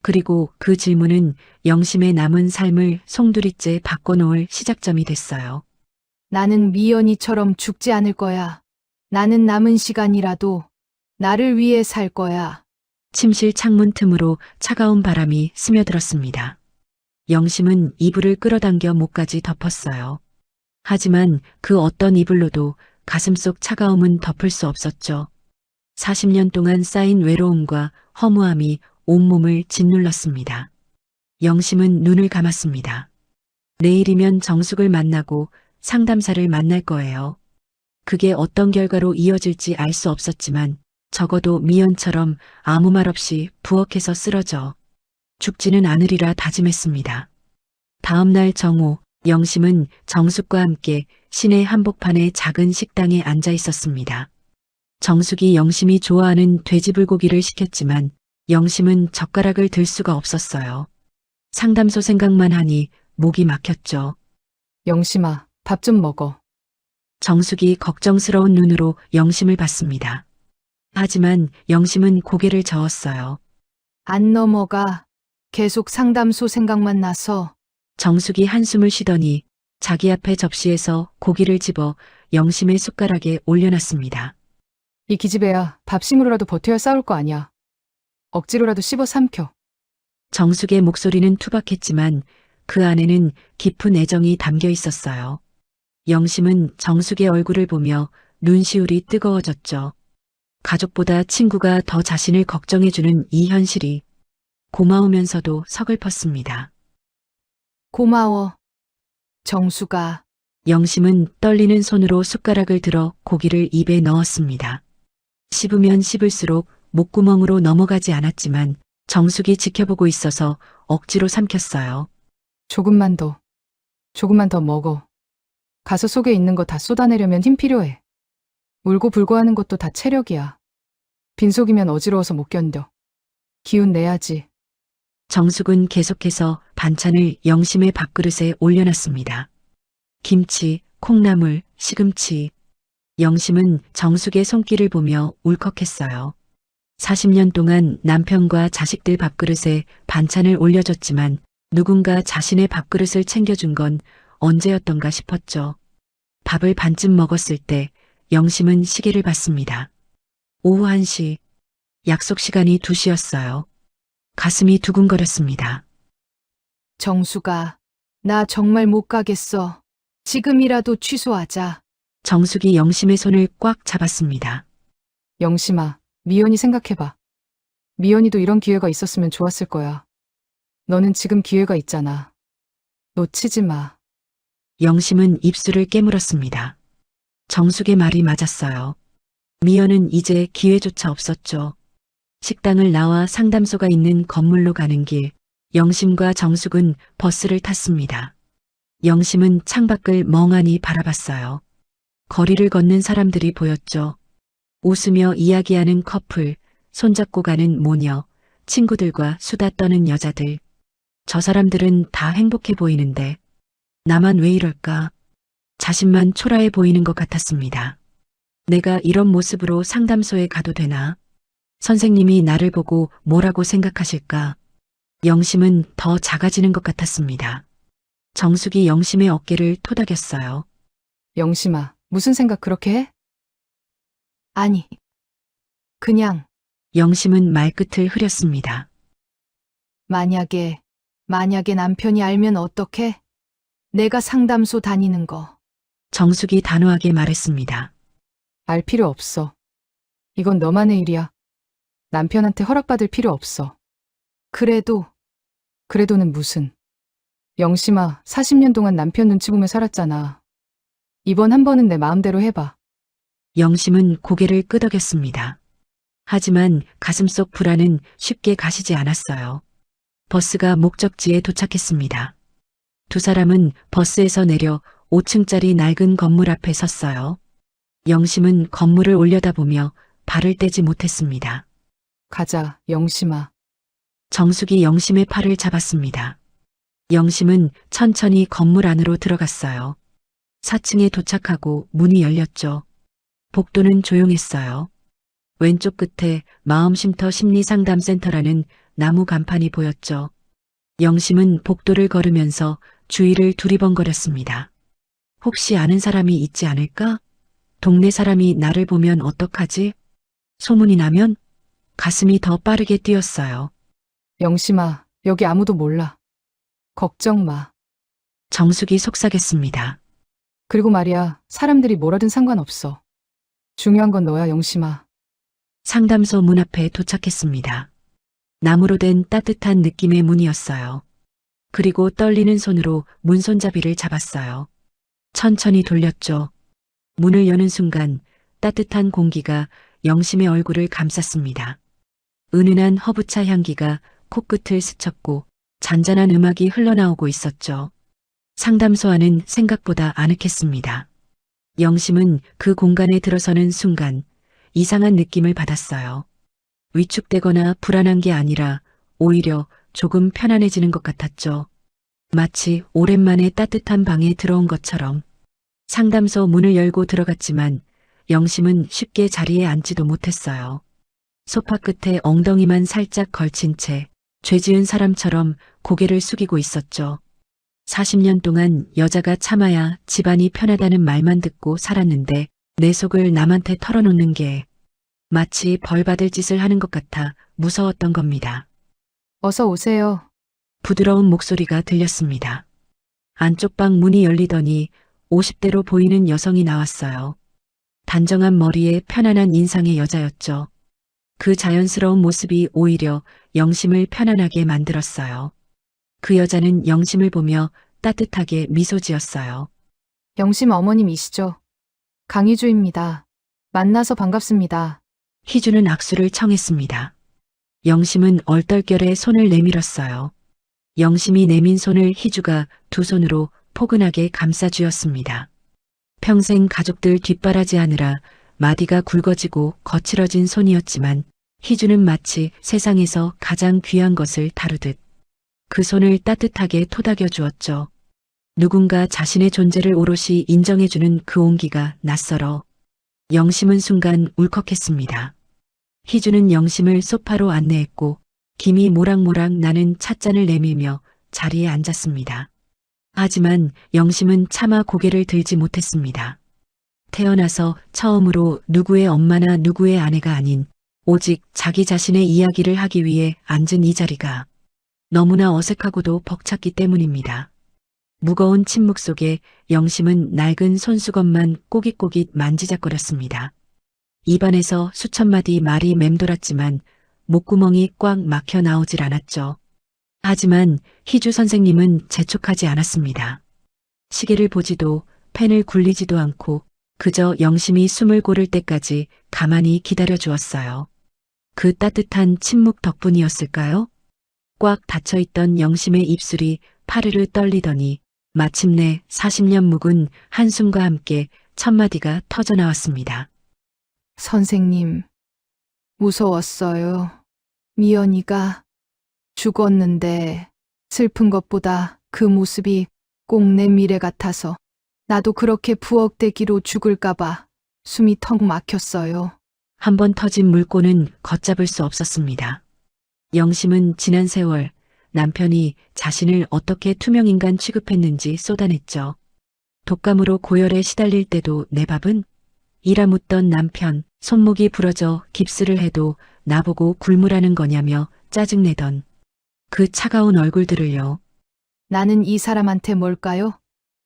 그리고 그 질문은 영심의 남은 삶을 송두리째 바꿔놓을 시작점이 됐어요. 나는 미연이처럼 죽지 않을 거야. 나는 남은 시간이라도 나를 위해 살 거야. 침실 창문 틈으로 차가운 바람이 스며들었습니다. 영심은 이불을 끌어당겨 목까지 덮었어요. 하지만 그 어떤 이불로도 가슴속 차가움은 덮을 수 없었죠. 40년 동안 쌓인 외로움과 허무함이 온몸을 짓눌렀습니다. 영심은 눈을 감았습니다. 내일이면 정숙을 만나고 상담사를 만날 거예요. 그게 어떤 결과로 이어질지 알 수 없었지만 적어도 미연처럼 아무 말 없이 부엌에서 쓰러져 죽지는 않으리라 다짐했습니다. 다음 날 정오, 영심은 정숙과 함께 시내 한복판의 작은 식당에 앉아 있었습니다. 정숙이 영심이 좋아하는 돼지불고기를 시켰지만 영심은 젓가락을 들 수가 없었어요. 상담소 생각만 하니 목이 막혔죠. 영심아, 밥 좀 먹어. 정숙이 걱정스러운 눈으로 영심을 봤습니다. 하지만 영심은 고개를 저었어요. 안 넘어가. 계속 상담소 생각만 나서. 정숙이 한숨을 쉬더니 자기 앞에 접시에서 고기를 집어 영심의 숟가락에 올려놨습니다. 이 기집애야, 밥심으로라도 버텨야 싸울 거 아니야. 억지로라도 씹어 삼켜. 정숙의 목소리는 투박했지만 그 안에는 깊은 애정이 담겨 있었어요. 영심은 정숙의 얼굴을 보며 눈시울이 뜨거워졌죠. 가족보다 친구가 더 자신을 걱정해주는 이 현실이 고마우면서도 서글펐습니다. 고마워. 정수가. 영심은 떨리는 손으로 숟가락을 들어 고기를 입에 넣었습니다. 씹으면 씹을수록 목구멍으로 넘어가지 않았지만 정숙이 지켜보고 있어서 억지로 삼켰어요. 조금만 더 먹어. 가서 속에 있는 거 다 쏟아내려면 힘 필요해. 울고 불고 하는 것도 다 체력이야. 빈속이면 어지러워서 못 견뎌. 기운 내야지. 정숙은 계속해서 반찬을 영심의 밥그릇에 올려놨습니다. 김치, 콩나물, 시금치. 영심은 정숙의 손길을 보며 울컥했어요. 40년 동안 남편과 자식들 밥그릇에 반찬을 올려줬지만 누군가 자신의 밥그릇을 챙겨준 건 언제였던가 싶었죠. 밥을 반쯤 먹었을 때 영심은 시계를 봤습니다. 오후 1시, 약속 시간이 2시였어요. 가슴이 두근거렸습니다. 정수가, 나 정말 못 가겠어. 지금이라도 취소하자. 정숙이 영심의 손을 꽉 잡았습니다. 영심아, 미연이 생각해봐. 미연이도 이런 기회가 있었으면 좋았을 거야. 너는 지금 기회가 있잖아. 놓치지 마. 영심은 입술을 깨물었습니다. 정숙의 말이 맞았어요. 미연은 이제 기회조차 없었죠. 식당을 나와 상담소가 있는 건물로 가는 길, 영심과 정숙은 버스를 탔습니다. 영심은 창밖을 멍하니 바라봤어요. 거리를 걷는 사람들이 보였죠. 웃으며 이야기하는 커플, 손잡고 가는 모녀, 친구들과 수다 떠는 여자들. 저 사람들은 다 행복해 보이는데 나만 왜 이럴까? 자신만 초라해 보이는 것 같았습니다. 내가 이런 모습으로 상담소에 가도 되나? 선생님이 나를 보고 뭐라고 생각하실까? 영심은 더 작아지는 것 같았습니다. 정숙이 영심의 어깨를 토닥였어요. 영심아, 무슨 생각 그렇게 해? 아니, 그냥 영심은 말끝을 흐렸습니다. 만약에 남편이 알면 어떡해? 내가 상담소 다니는 거. 정숙이 단호하게 말했습니다. 알 필요 없어. 이건 너만의 일이야. 남편한테 허락받을 필요 없어. 그래도는 무슨. 영심아, 40년 동안 남편 눈치 보며 살았잖아. 이번 한 번은 내 마음대로 해봐. 영심은 고개를 끄덕였습니다. 하지만 가슴속 불안은 쉽게 가시지 않았어요. 버스가 목적지에 도착했습니다. 두 사람은 버스에서 내려 5층짜리 낡은 건물 앞에 섰어요. 영심은 건물을 올려다보며 발을 떼지 못했습니다. 가자, 영심아. 정숙이 영심의 팔을 잡았습니다. 영심은 천천히 건물 안으로 들어갔어요. 4층에 도착하고 문이 열렸죠. 복도는 조용했어요. 왼쪽 끝에 마음쉼터 심리상담센터라는 나무 간판이 보였죠. 영심은 복도를 걸으면서 주위를 두리번거렸습니다. 혹시 아는 사람이 있지 않을까? 동네 사람이 나를 보면 어떡하지? 소문이 나면? 가슴이 더 빠르게 뛰었어요. 영심아, 여기 아무도 몰라. 걱정 마. 정숙이 속삭였습니다. 그리고 말이야, 사람들이 뭐라든 상관없어. 중요한 건 너야, 영심아. 상담소 문 앞에 도착했습니다. 나무로 된 따뜻한 느낌의 문이었어요. 그리고 떨리는 손으로 문 손잡이를 잡았어요. 천천히 돌렸죠. 문을 여는 순간 따뜻한 공기가 영심의 얼굴을 감쌌습니다. 은은한 허브차 향기가 코끝을 스쳤고 잔잔한 음악이 흘러나오고 있었죠. 상담소 안은 생각보다 아늑했습니다. 영심은 그 공간에 들어서는 순간 이상한 느낌을 받았어요. 위축되거나 불안한 게 아니라 오히려 조금 편안해지는 것 같았죠. 마치 오랜만에 따뜻한 방에 들어온 것처럼. 상담소 문을 열고 들어갔지만 영심은 쉽게 자리에 앉지도 못했어요. 소파 끝에 엉덩이만 살짝 걸친 채 죄지은 사람처럼 고개를 숙이고 있었죠. 40년 동안 여자가 참아야 집안이 편하다는 말만 듣고 살았는데 내 속을 남한테 털어놓는 게 마치 벌 받을 짓을 하는 것 같아 무서웠던 겁니다. 어서 오세요. 부드러운 목소리가 들렸습니다. 안쪽 방 문이 열리더니 50대로 보이는 여성이 나왔어요. 단정한 머리에 편안한 인상의 여자였죠. 그 자연스러운 모습이 오히려 영심을 편안하게 만들었어요. 그 여자는 영심을 보며 따뜻하게 미소 지었어요. 영심 어머님이시죠? 강희주입니다. 만나서 반갑습니다. 희주는 악수를 청했습니다. 영심은 얼떨결에 손을 내밀었어요. 영심이 내민 손을 희주가 두 손으로 포근하게 감싸주었습니다. 평생 가족들 뒷바라지하느라 마디가 굵어지고 거칠어진 손이었지만 희주는 마치 세상에서 가장 귀한 것을 다루듯 그 손을 따뜻하게 토닥여 주었죠. 누군가 자신의 존재를 오롯이 인정해주는 그 온기가 낯설어 영심은 순간 울컥했습니다. 희주는 영심을 소파로 안내했고 김이 모락모락 나는 찻잔을 내밀며 자리에 앉았습니다. 하지만 영심은 차마 고개를 들지 못했습니다. 태어나서 처음으로 누구의 엄마나 누구의 아내가 아닌 오직 자기 자신의 이야기를 하기 위해 앉은 이 자리가 너무나 어색하고도 벅찼기 때문입니다. 무거운 침묵 속에 영심은 낡은 손수건만 꼬깃꼬깃 만지작거렸습니다. 입안에서 수천 마디 말이 맴돌았지만 목구멍이 꽉 막혀 나오질 않았죠. 하지만 희주 선생님은 재촉하지 않았습니다. 시계를 보지도 펜을 굴리지도 않고 그저 영심이 숨을 고를 때까지 가만히 기다려 주었어요. 그 따뜻한 침묵 덕분이었을까요? 꽉 닫혀있던 영심의 입술이 파르르 떨리더니 마침내 40년 묵은 한숨과 함께 첫 마디가 터져나왔습니다. 선생님, 무서웠어요. 미연이가 죽었는데 슬픈 것보다 그 모습이 꼭 내 미래 같아서 나도 그렇게 부엌대기로 죽을까봐 숨이 턱 막혔어요. 한 번 터진 물꼬는 걷잡을 수 없었습니다. 영심은 지난 세월 남편이 자신을 어떻게 투명인간 취급했는지 쏟아냈죠. 독감으로 고열에 시달릴 때도 내 밥은? 이라 묻던 남편, 손목이 부러져 깁스를 해도 나보고 굶으라는 거냐며 짜증내던 그 차가운 얼굴들을요. 나는 이 사람한테 뭘까요?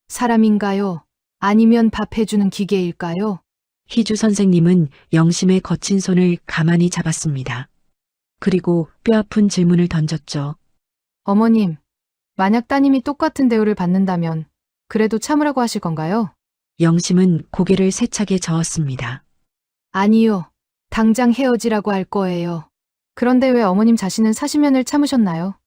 사람인가요? 아니면 밥 해주는 기계일까요? 희주 선생님은 영심의 거친 손을 가만히 잡았습니다. 그리고 뼈아픈 질문을 던졌죠. 어머님, 만약 따님이 똑같은 대우를 받는다면 그래도 참으라고 하실 건가요? 영심은 고개를 세차게 저었습니다. 아니요. 당장 헤어지라고 할 거예요. 그런데 왜 어머님 자신은 40년을 참으셨나요?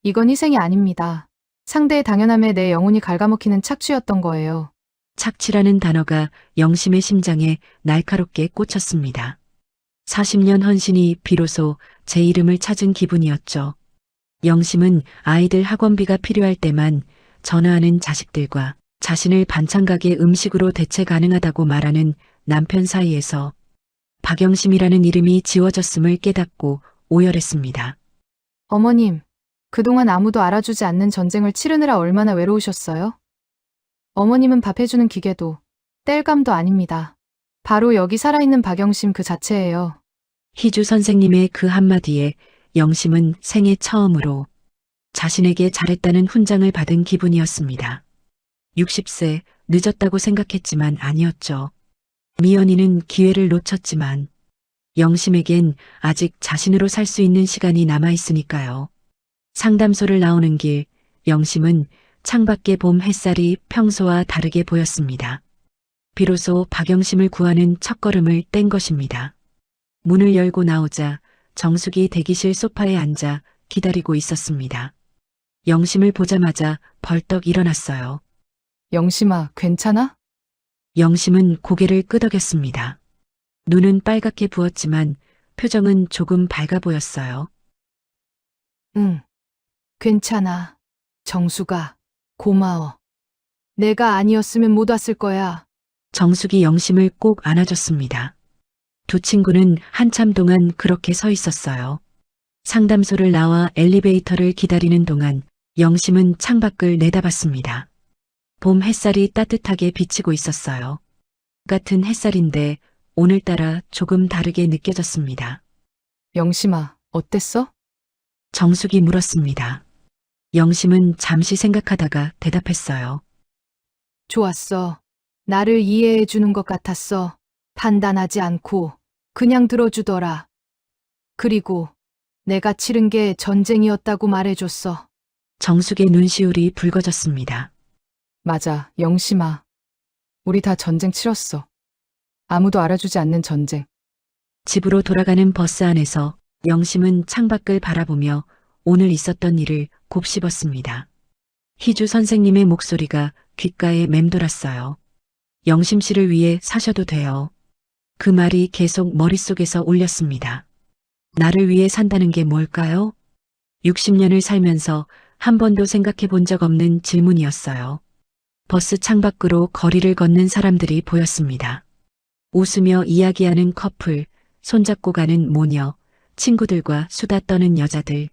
이건 희생이 아닙니다. 상대의 당연함에 내 영혼이 갉아먹히는 착취였던 거예요. 착취라는 단어가 영심의 심장에 날카롭게 꽂혔습니다. 40년 헌신이 비로소 제 이름을 찾은 기분이었죠. 영심은 아이들 학원비가 필요할 때만 전화하는 자식들과 자신을 반찬가게 음식으로 대체 가능하다고 말하는 남편 사이에서 박영심이라는 이름이 지워졌음을 깨닫고 오열했습니다. 어머님, 그동안 아무도 알아주지 않는 전쟁을 치르느라 얼마나 외로우셨어요? 어머님은 밥 해주는 기계도 뗄감도 아닙니다. 바로 여기 살아있는 박영심 그 자체예요. 희주 선생님의 그 한마디에 영심은 생애 처음으로 자신에게 잘했다는 훈장을 받은 기분이었습니다. 60세 늦었다고 생각했지만 아니었죠. 미연이는 기회를 놓쳤지만 영심에겐 아직 자신으로 살 수 있는 시간이 남아있으니까요. 상담소를 나오는 길, 영심은 창밖의 봄 햇살이 평소와 다르게 보였습니다. 비로소 박영심을 구하는 첫걸음을 뗀 것입니다. 문을 열고 나오자 정숙이 대기실 소파에 앉아 기다리고 있었습니다. 영심을 보자마자 벌떡 일어났어요. 영심아, 괜찮아? 영심은 고개를 끄덕였습니다. 눈은 빨갛게 부었지만 표정은 조금 밝아 보였어요. 응, 괜찮아. 정수가, 고마워. 내가 아니었으면 못 왔을 거야. 정숙이 영심을 꼭 안아줬습니다. 두 친구는 한참 동안 그렇게 서 있었어요. 상담소를 나와 엘리베이터를 기다리는 동안 영심은 창밖을 내다봤습니다. 봄 햇살이 따뜻하게 비치고 있었어요. 같은 햇살인데 오늘따라 조금 다르게 느껴졌습니다. 영심아, 어땠어? 정숙이 물었습니다. 영심은 잠시 생각하다가 대답했어요. 좋았어. 나를 이해해 주는 것 같았어. 판단하지 않고 그냥 들어주더라. 그리고 내가 치른 게 전쟁이었다고 말해줬어. 정숙의 눈시울이 붉어졌습니다. 맞아, 영심아. 우리 다 전쟁 치렀어. 아무도 알아주지 않는 전쟁. 집으로 돌아가는 버스 안에서 영심은 창밖을 바라보며 오늘 있었던 일을 곱씹었습니다. 희주 선생님의 목소리가 귓가에 맴돌았어요. 영심 씨를 위해 사셔도 돼요. 그 말이 계속 머릿속에서 울렸습니다. 나를 위해 산다는 게 뭘까요? 60년을 살면서 한 번도 생각해 본 적 없는 질문이었어요. 버스 창밖으로 거리를 걷는 사람들이 보였습니다. 웃으며 이야기하는 커플, 손잡고 가는 모녀, 친구들과 수다 떠는 여자들.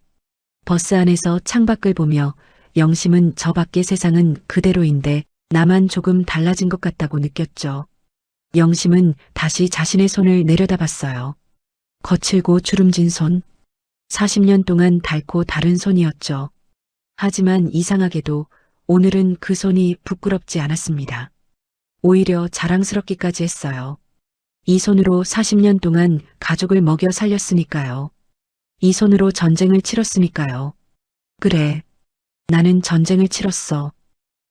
버스 안에서 창밖을 보며 영심은 저 밖의 세상은 그대로인데 나만 조금 달라진 것 같다고 느꼈죠. 영심은 다시 자신의 손을 내려다봤어요. 거칠고 주름진 손. 40년 동안 닳고 다른 손이었죠. 하지만 이상하게도 오늘은 그 손이 부끄럽지 않았습니다. 오히려 자랑스럽기까지 했어요. 이 손으로 40년 동안 가족을 먹여 살렸으니까요. 이 손으로 전쟁을 치렀으니까요. 그래, 나는 전쟁을 치렀어.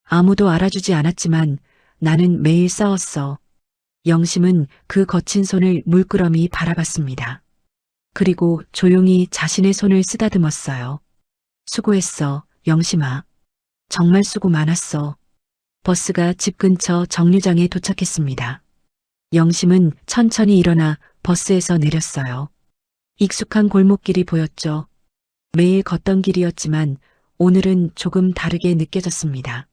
아무도 알아주지 않았지만 나는 매일 싸웠어. 영심은 그 거친 손을 물끄러미 바라봤습니다. 그리고 조용히 자신의 손을 쓰다듬었어요. 수고했어, 영심아. 정말 수고 많았어. 버스가 집 근처 정류장에 도착했습니다. 영심은 천천히 일어나 버스에서 내렸어요. 익숙한 골목길이 보였죠. 매일 걷던 길이었지만 오늘은 조금 다르게 느껴졌습니다.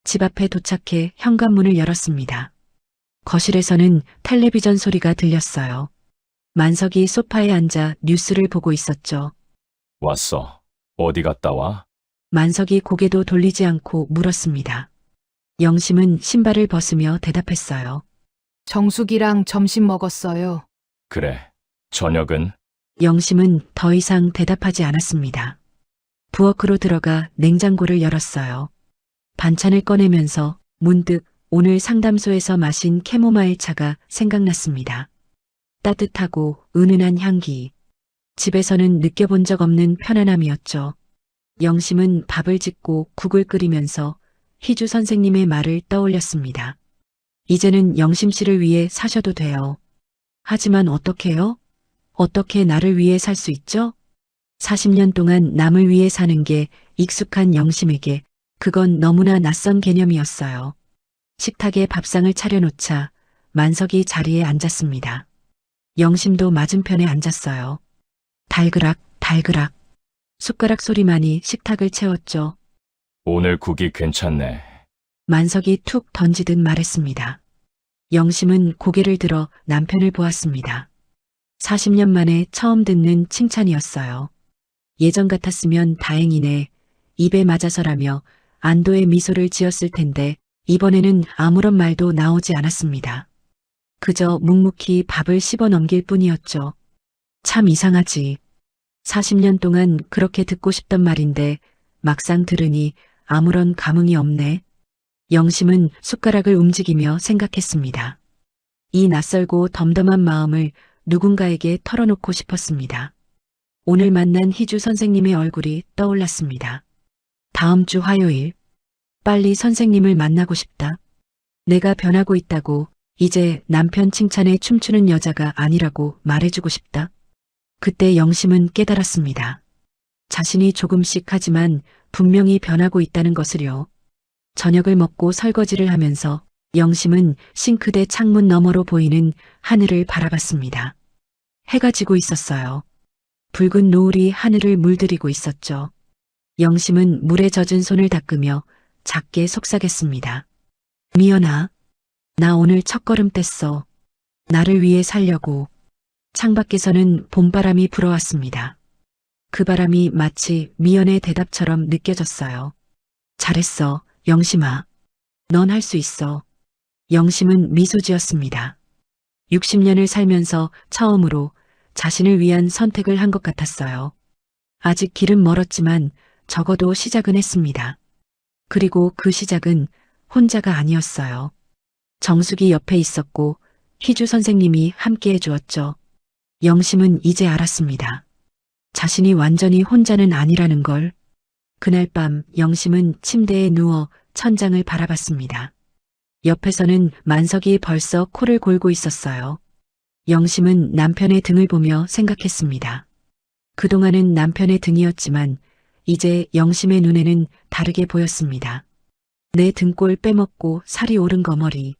집 앞에 도착해 현관문을 열었습니다. 거실에서는 텔레비전 소리가 들렸어요. 만석이 소파에 앉아 뉴스를 보고 있었죠. 왔어. 어디 갔다 와? 만석이 고개도 돌리지 않고 물었습니다. 영심은 신발을 벗으며 대답했어요. 정숙이랑 점심 먹었어요. 그래. 저녁은? 영심은 더 이상 대답하지 않았습니다. 부엌으로 들어가 냉장고를 열었어요. 반찬을 꺼내면서 문득 오늘 상담소에서 마신 캐모마일 차가 생각났습니다. 따뜻하고 은은한 향기. 집에서는 느껴본 적 없는 편안함이었죠. 영심은 밥을 짓고 국을 끓이면서 희주 선생님의 말을 떠올렸습니다. 이제는 영심 씨를 위해 사셔도 돼요. 하지만 어떻게요? 어떻게 나를 위해 살 수 있죠? 40년 동안 남을 위해 사는 게 익숙한 영심에게 그건 너무나 낯선 개념이었어요. 식탁에 밥상을 차려놓자 만석이 자리에 앉았습니다. 영심도 맞은편에 앉았어요. 달그락, 달그락. 숟가락 소리만이 식탁을 채웠죠. 오늘 국이 괜찮네. 만석이 툭 던지듯 말했습니다. 영심은 고개를 들어 남편을 보았습니다. 40년 만에 처음 듣는 칭찬이었어요. 예전 같았으면 다행이네, 입에 맞아서라며 안도의 미소를 지었을 텐데 이번에는 아무런 말도 나오지 않았습니다. 그저 묵묵히 밥을 씹어 넘길 뿐이었죠. 참 이상하지. 40년 동안 그렇게 듣고 싶던 말인데 막상 들으니 아무런 감흥이 없네. 영심은 숟가락을 움직이며 생각했습니다. 이 낯설고 덤덤한 마음을 누군가에게 털어놓고 싶었습니다. 오늘 만난 희주 선생님의 얼굴이 떠올랐습니다. 다음 주 화요일, 빨리 선생님을 만나고 싶다. 내가 변하고 있다고, 이제 남편 칭찬에 춤추는 여자가 아니라고 말해주고 싶다. 그때 영심은 깨달았습니다. 자신이 조금씩 하지만 분명히 변하고 있다는 것을요. 저녁을 먹고 설거지를 하면서 영심은 싱크대 창문 너머로 보이는 하늘을 바라봤습니다. 해가 지고 있었어요. 붉은 노을이 하늘을 물들이고 있었죠. 영심은 물에 젖은 손을 닦으며 작게 속삭였습니다. 미연아, 나 오늘 첫걸음 뗐어. 나를 위해 살려고. 창밖에서는 봄바람이 불어왔습니다. 그 바람이 마치 미연의 대답처럼 느껴졌어요. 잘했어, 영심아. 넌 할 수 있어. 영심은 미소 지었습니다. 60년을 살면서 처음으로 자신을 위한 선택을 한 것 같았어요. 아직 길은 멀었지만 적어도 시작은 했습니다. 그리고 그 시작은 혼자가 아니었어요. 정숙이 옆에 있었고 희주 선생님이 함께 해주었죠. 영심은 이제 알았습니다. 자신이 완전히 혼자는 아니라는 걸. 그날 밤 영심은 침대에 누워 천장을 바라봤습니다. 옆에서는 만석이 벌써 코를 골고 있었어요. 영심은 남편의 등을 보며 생각했습니다. 그동안은 남편의 등이었지만 이제 영심의 눈에는 다르게 보였습니다. 내 등골 빼먹고 살이 오른 거머리.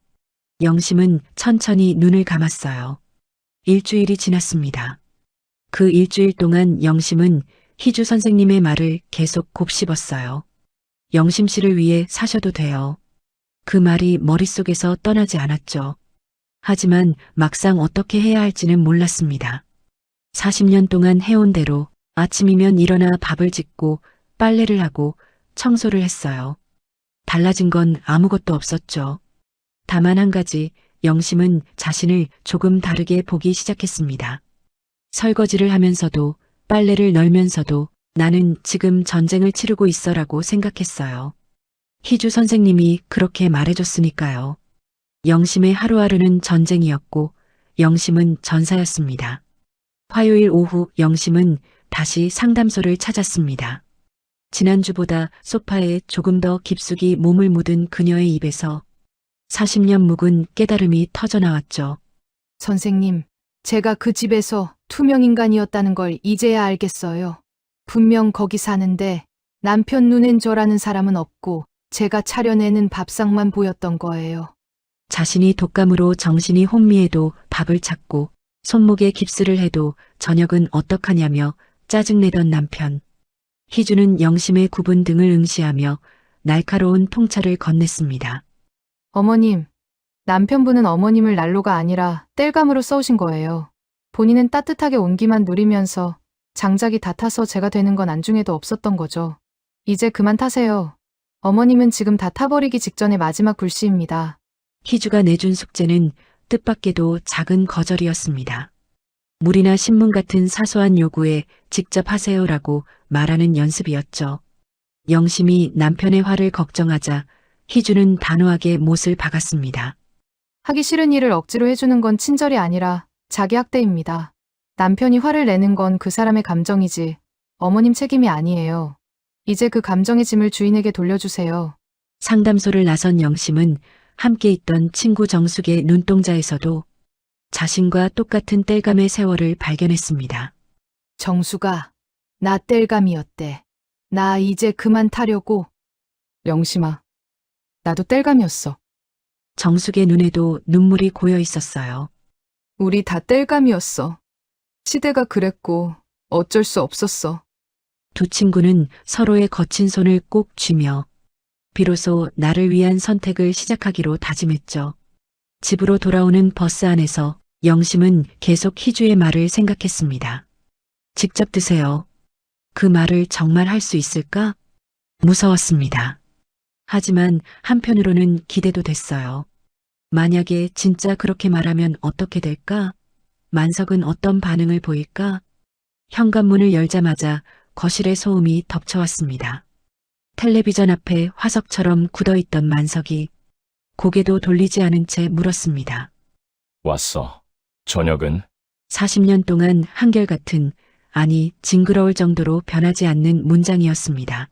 영심은 천천히 눈을 감았어요. 일주일이 지났습니다. 그 일주일 동안 영심은 희주 선생님의 말을 계속 곱씹었어요. 영심 씨를 위해 사셔도 돼요. 그 말이 머릿속에서 떠나지 않았죠. 하지만 막상 어떻게 해야 할지는 몰랐습니다. 40년 동안 해온 대로 아침이면 일어나 밥을 짓고 빨래를 하고 청소를 했어요. 달라진 건 아무것도 없었죠. 다만 한 가지, 영심은 자신을 조금 다르게 보기 시작했습니다. 설거지를 하면서도 빨래를 널면서도 나는 지금 전쟁을 치르고 있어라고 생각했어요. 희주 선생님이 그렇게 말해줬으니까요. 영심의 하루하루는 전쟁이었고 영심은 전사였습니다. 화요일 오후 영심은 다시 상담소를 찾았습니다. 지난주보다 소파에 조금 더 깊숙이 몸을 묻은 그녀의 입에서 40년 묵은 깨달음이 터져나왔죠. 선생님, 제가 그 집에서 투명인간이었다는 걸 이제야 알겠어요. 분명 거기 사는데 남편 눈엔 저라는 사람은 없고 제가 차려내는 밥상만 보였던 거예요. 자신이 독감으로 정신이 혼미해도 밥을 찾고 손목에 깁스를 해도 저녁은 어떡하냐며 짜증내던 남편. 희주는 영심의 굽은 등을 응시하며 날카로운 통찰을 건넸습니다. 어머님, 남편분은 어머님을 난로가 아니라 땔감으로 써오신 거예요. 본인은 따뜻하게 온기만 누리면서 장작이 다 타서 제가 되는 건 안중에도 없었던 거죠. 이제 그만 타세요. 어머님은 지금 다 타버리기 직전의 마지막 불씨입니다. 희주가 내준 숙제는 뜻밖에도 작은 거절이었습니다. 물이나 신문 같은 사소한 요구에 직접 하세요라고 말하는 연습이었죠. 영심이 남편의 화를 걱정하자 희주는 단호하게 못을 박았습니다. 하기 싫은 일을 억지로 해주는 건 친절이 아니라 자기 학대입니다. 남편이 화를 내는 건 그 사람의 감정이지 어머님 책임이 아니에요. 이제 그 감정의 짐을 주인에게 돌려주세요. 상담소를 나선 영심은 함께 있던 친구 정숙의 눈동자에서도 자신과 똑같은 땔감의 세월을 발견했습니다. 정수가 나 땔감이었대. 나 이제 그만 타려고. 영심아, 나도 땔감이었어. 정숙의 눈에도 눈물이 고여 있었어요. 우리 다 땔감이었어. 시대가 그랬고 어쩔 수 없었어. 두 친구는 서로의 거친 손을 꼭 쥐며 비로소 나를 위한 선택을 시작하기로 다짐했죠. 집으로 돌아오는 버스 안에서 영심은 계속 희주의 말을 생각했습니다. 직접 드세요. 그 말을 정말 할 수 있을까? 무서웠습니다. 하지만 한편으로는 기대도 됐어요. 만약에 진짜 그렇게 말하면 어떻게 될까? 만석은 어떤 반응을 보일까? 현관문을 열자마자 거실의 소음이 덮쳐왔습니다. 텔레비전 앞에 화석처럼 굳어있던 만석이 고개도 돌리지 않은 채 물었습니다. 왔어. 저녁은? 40년 동안 한결같은, 아니 징그러울 정도로 변하지 않는 문장이었습니다.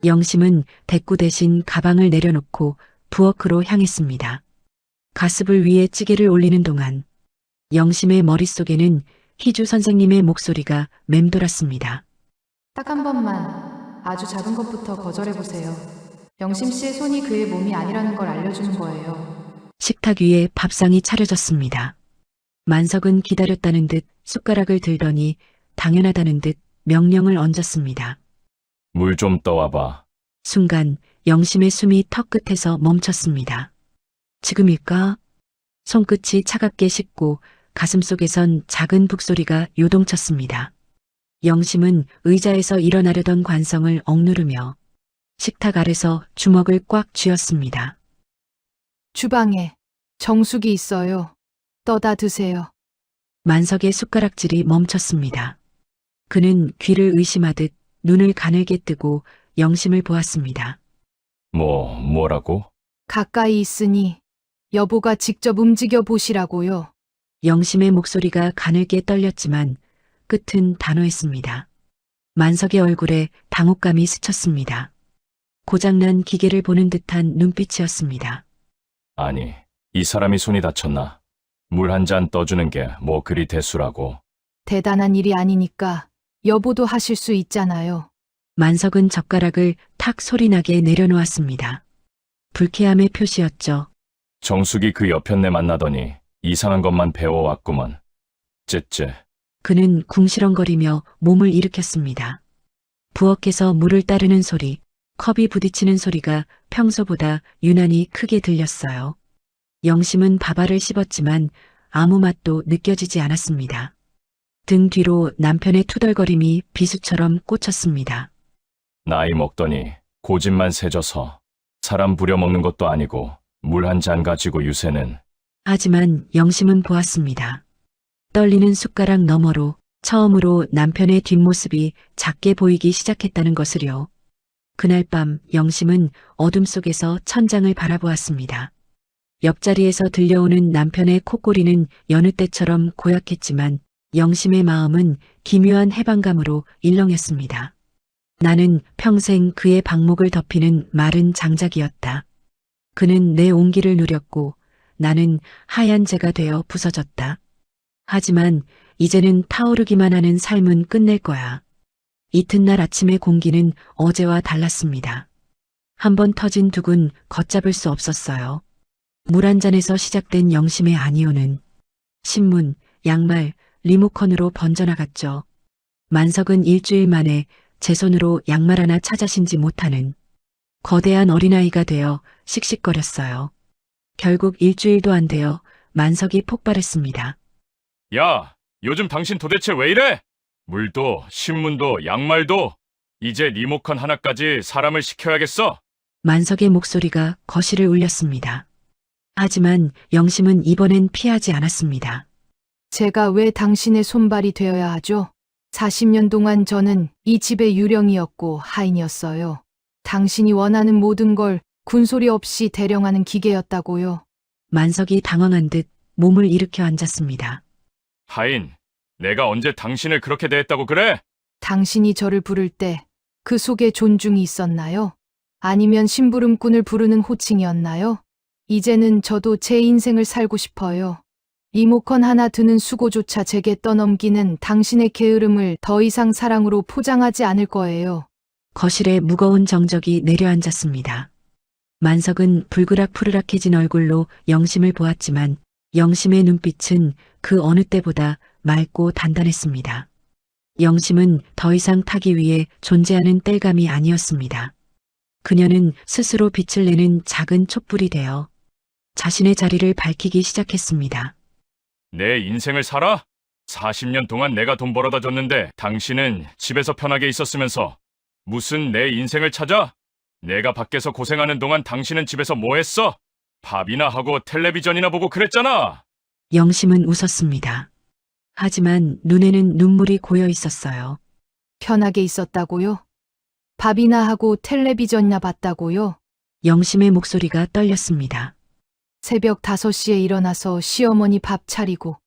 영심은 대꾸 대신 가방을 내려놓고 부엌으로 향했습니다. 가스불 위에 찌개를 올리는 동안 영심의 머릿속에는 희주 선생님의 목소리가 맴돌았습니다. 딱 한 번만 아주 작은 것부터 거절해보세요. 영심 씨의 손이 그의 몸이 아니라는 걸 알려주는 거예요. 식탁 위에 밥상이 차려졌습니다. 만석은 기다렸다는 듯 숟가락을 들더니 당연하다는 듯 명령을 얹었습니다. 물 좀 떠와봐. 순간 영심의 숨이 턱끝에서 멈췄습니다. 지금일까? 손끝이 차갑게 식고 가슴속에선 작은 북소리가 요동쳤습니다. 영심은 의자에서 일어나려던 관성을 억누르며 식탁 아래서 주먹을 꽉 쥐었습니다. 주방에 정수기 있어요. 떠다 드세요. 만석의 숟가락질이 멈췄습니다. 그는 귀를 의심하듯 눈을 가늘게 뜨고 영심을 보았습니다. 뭐라고? 가까이 있으니 여보가 직접 움직여 보시라고요. 영심의 목소리가 가늘게 떨렸지만 끝은 단호했습니다. 만석의 얼굴에 당혹감이 스쳤습니다. 고장난 기계를 보는 듯한 눈빛이었습니다. 아니, 이 사람이 손이 다쳤나? 물 한 잔 떠주는 게 뭐 그리 대수라고. 대단한 일이 아니니까 여보도 하실 수 있잖아요. 만석은 젓가락을 탁 소리나게 내려놓았습니다. 불쾌함의 표시였죠. 정숙이 그 여편네 만나더니 이상한 것만 배워왔구먼. 째째. 그는 궁시렁거리며 몸을 일으켰습니다. 부엌에서 물을 따르는 소리, 컵이 부딪히는 소리가 평소보다 유난히 크게 들렸어요. 영심은 밥알을 씹었지만 아무 맛도 느껴지지 않았습니다. 등 뒤로 남편의 투덜거림이 비수처럼 꽂혔습니다. 나이 먹더니 고집만 세져서 사람 부려먹는 것도 아니고 물 한 잔 가지고 유세는. 하지만 영심은 보았습니다. 떨리는 숟가락 너머로 처음으로 남편의 뒷모습이 작게 보이기 시작했다는 것을요. 그날 밤 영심은 어둠 속에서 천장을 바라보았습니다. 옆자리에서 들려오는 남편의 콧소리는 여느 때처럼 고약했지만 영심의 마음은 기묘한 해방감으로 일렁였습니다. 나는 평생 그의 방목을 덮이는 마른 장작이었다. 그는 내 온기를 누렸고 나는 하얀 재가 되어 부서졌다. 하지만 이제는 타오르기만 하는 삶은 끝낼 거야. 이튿날 아침의 공기는 어제와 달랐습니다. 한번 터진 둑은 걷잡을 수 없었어요. 물 한 잔에서 시작된 영심의 아니오는 신문, 양말, 리모컨으로 번져나갔죠. 만석은 일주일 만에 제 손으로 양말 하나 찾아 신지 못하는 거대한 어린아이가 되어 씩씩거렸어요. 결국 일주일도 안 되어 만석이 폭발했습니다. 야, 요즘 당신 도대체 왜 이래? 물도, 신문도, 양말도, 이제 리모컨 하나까지 사람을 시켜야겠어. 만석의 목소리가 거실을 울렸습니다. 하지만 영심은 이번엔 피하지 않았습니다. 제가 왜 당신의 손발이 되어야 하죠? 40년 동안 저는 이 집의 유령이었고 하인이었어요. 당신이 원하는 모든 걸 군소리 없이 대령하는 기계였다고요. 만석이 당황한 듯 몸을 일으켜 앉았습니다. 하인, 내가 언제 당신을 그렇게 대했다고 그래? 당신이 저를 부를 때 그 속에 존중이 있었나요? 아니면 심부름꾼을 부르는 호칭이었나요? 이제는 저도 제 인생을 살고 싶어요. 리모컨 하나 드는 수고조차 제게 떠넘기는 당신의 게으름을 더 이상 사랑으로 포장하지 않을 거예요. 거실에 무거운 정적이 내려앉았습니다. 만석은 불그락푸르락해진 얼굴로 영심을 보았지만 영심의 눈빛은 그 어느 때보다 맑고 단단했습니다. 영심은 더 이상 타기 위해 존재하는 땔감이 아니었습니다. 그녀는 스스로 빛을 내는 작은 촛불이 되어 자신의 자리를 밝히기 시작했습니다. 내 인생을 살아? 40년 동안 내가 돈 벌어다 줬는데 당신은 집에서 편하게 있었으면서 무슨 내 인생을 찾아? 내가 밖에서 고생하는 동안 당신은 집에서 뭐 했어? 밥이나 하고 텔레비전이나 보고 그랬잖아. 영심은 웃었습니다. 하지만 눈에는 눈물이 고여 있었어요. 편하게 있었다고요? 밥이나 하고 텔레비전이나 봤다고요? 영심의 목소리가 떨렸습니다. 새벽 5시에 일어나서 시어머니 밥 차리고,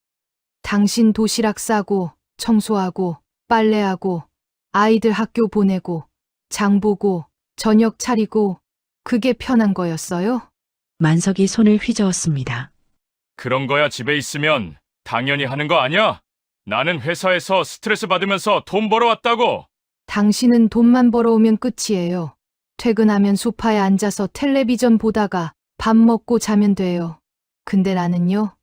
당신 도시락 싸고, 청소하고, 빨래하고, 아이들 학교 보내고, 장 보고, 저녁 차리고, 그게 편한 거였어요? 만석이 손을 휘저었습니다. 그런 거야 집에 있으면 당연히 하는 거 아니야? 나는 회사에서 스트레스 받으면서 돈 벌어왔다고. 당신은 돈만 벌어오면 끝이에요. 퇴근하면 소파에 앉아서 텔레비전 보다가 밥 먹고 자면 돼요. 근데 나는요?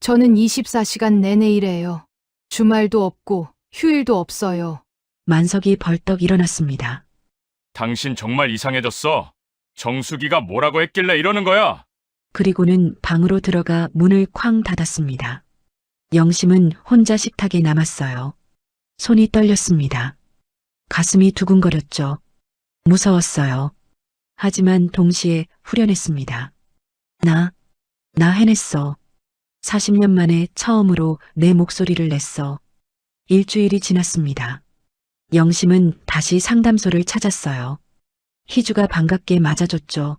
저는 24시간 내내 일해요. 주말도 없고 휴일도 없어요. 만석이 벌떡 일어났습니다. 당신 정말 이상해졌어. 정수기가 뭐라고 했길래 이러는 거야? 그리고는 방으로 들어가 문을 쾅 닫았습니다. 영심은 혼자 식탁에 남았어요. 손이 떨렸습니다. 가슴이 두근거렸죠. 무서웠어요. 하지만 동시에 후련했습니다. 나 해냈어. 40년 만에 처음으로 내 목소리를 냈어. 일주일이 지났습니다. 영심은 다시 상담소를 찾았어요. 희주가 반갑게 맞아줬죠.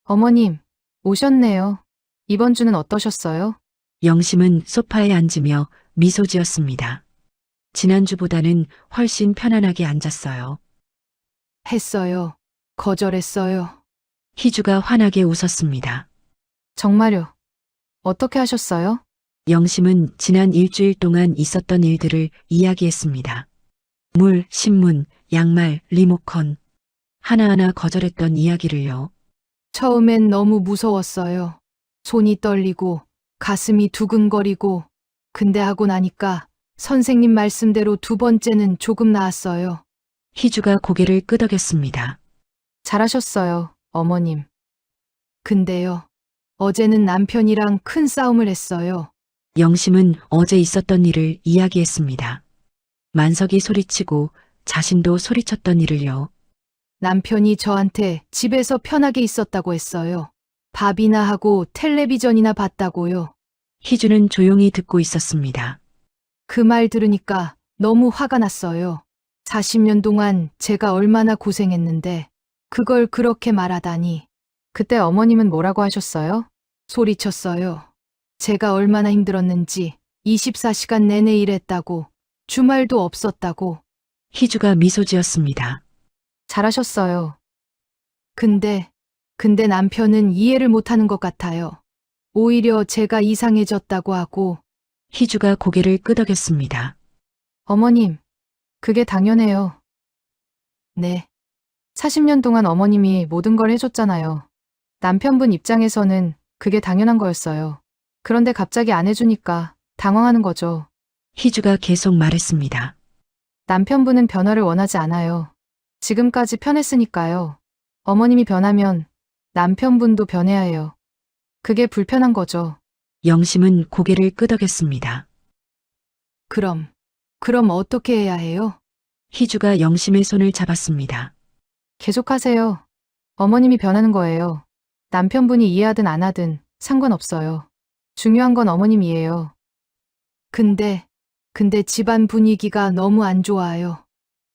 어머님, 오셨네요. 이번 주는 어떠셨어요? 영심은 소파에 앉으며 미소 지었습니다. 지난주보다는 훨씬 편안하게 앉았어요. 했어요. 거절했어요. 희주가 환하게 웃었습니다. 정말요? 어떻게 하셨어요? 영심은 지난 일주일 동안 있었던 일들을 이야기했습니다. 물, 신문, 양말, 리모컨. 하나하나 거절했던 이야기를요. 처음엔 너무 무서웠어요. 손이 떨리고 가슴이 두근거리고 근데 하고 나니까 선생님 말씀대로 두 번째는 조금 나았어요. 희주가 고개를 끄덕였습니다. 잘하셨어요, 어머님. 근데요. 어제는 남편이랑 큰 싸움을 했어요. 영심은 어제 있었던 일을 이야기했습니다. 만석이 소리치고 자신도 소리쳤던 일을요. 남편이 저한테 집에서 편하게 있었다고 했어요. 밥이나 하고 텔레비전이나 봤다고요. 희주는 조용히 듣고 있었습니다. 그 말 들으니까 너무 화가 났어요. 40년 동안 제가 얼마나 고생했는데 그걸 그렇게 말하다니. 그때 어머님은 뭐라고 하셨어요? 소리쳤어요. 제가 얼마나 힘들었는지 24시간 내내 일했다고, 주말도 없었다고. 희주가 미소 지었습니다. 잘하셨어요. 근데 남편은 이해를 못하는 것 같아요. 오히려 제가 이상해졌다고 하고. 희주가 고개를 끄덕였습니다. 어머님, 그게 당연해요. 네. 40년 동안 어머님이 모든 걸 해줬잖아요. 남편분 입장에서는 그게 당연한 거였어요. 그런데 갑자기 안 해주니까 당황하는 거죠. 희주가 계속 말했습니다. 남편분은 변화를 원하지 않아요. 지금까지 편했으니까요. 어머님이 변하면 남편분도 변해야 해요. 그게 불편한 거죠. 영심은 고개를 끄덕였습니다. 그럼 어떻게 해야 해요? 희주가 영심의 손을 잡았습니다. 계속하세요. 어머님이 변하는 거예요. 남편분이 이해하든 안 하든 상관없어요. 중요한 건 어머님이에요. 근데 집안 분위기가 너무 안 좋아요.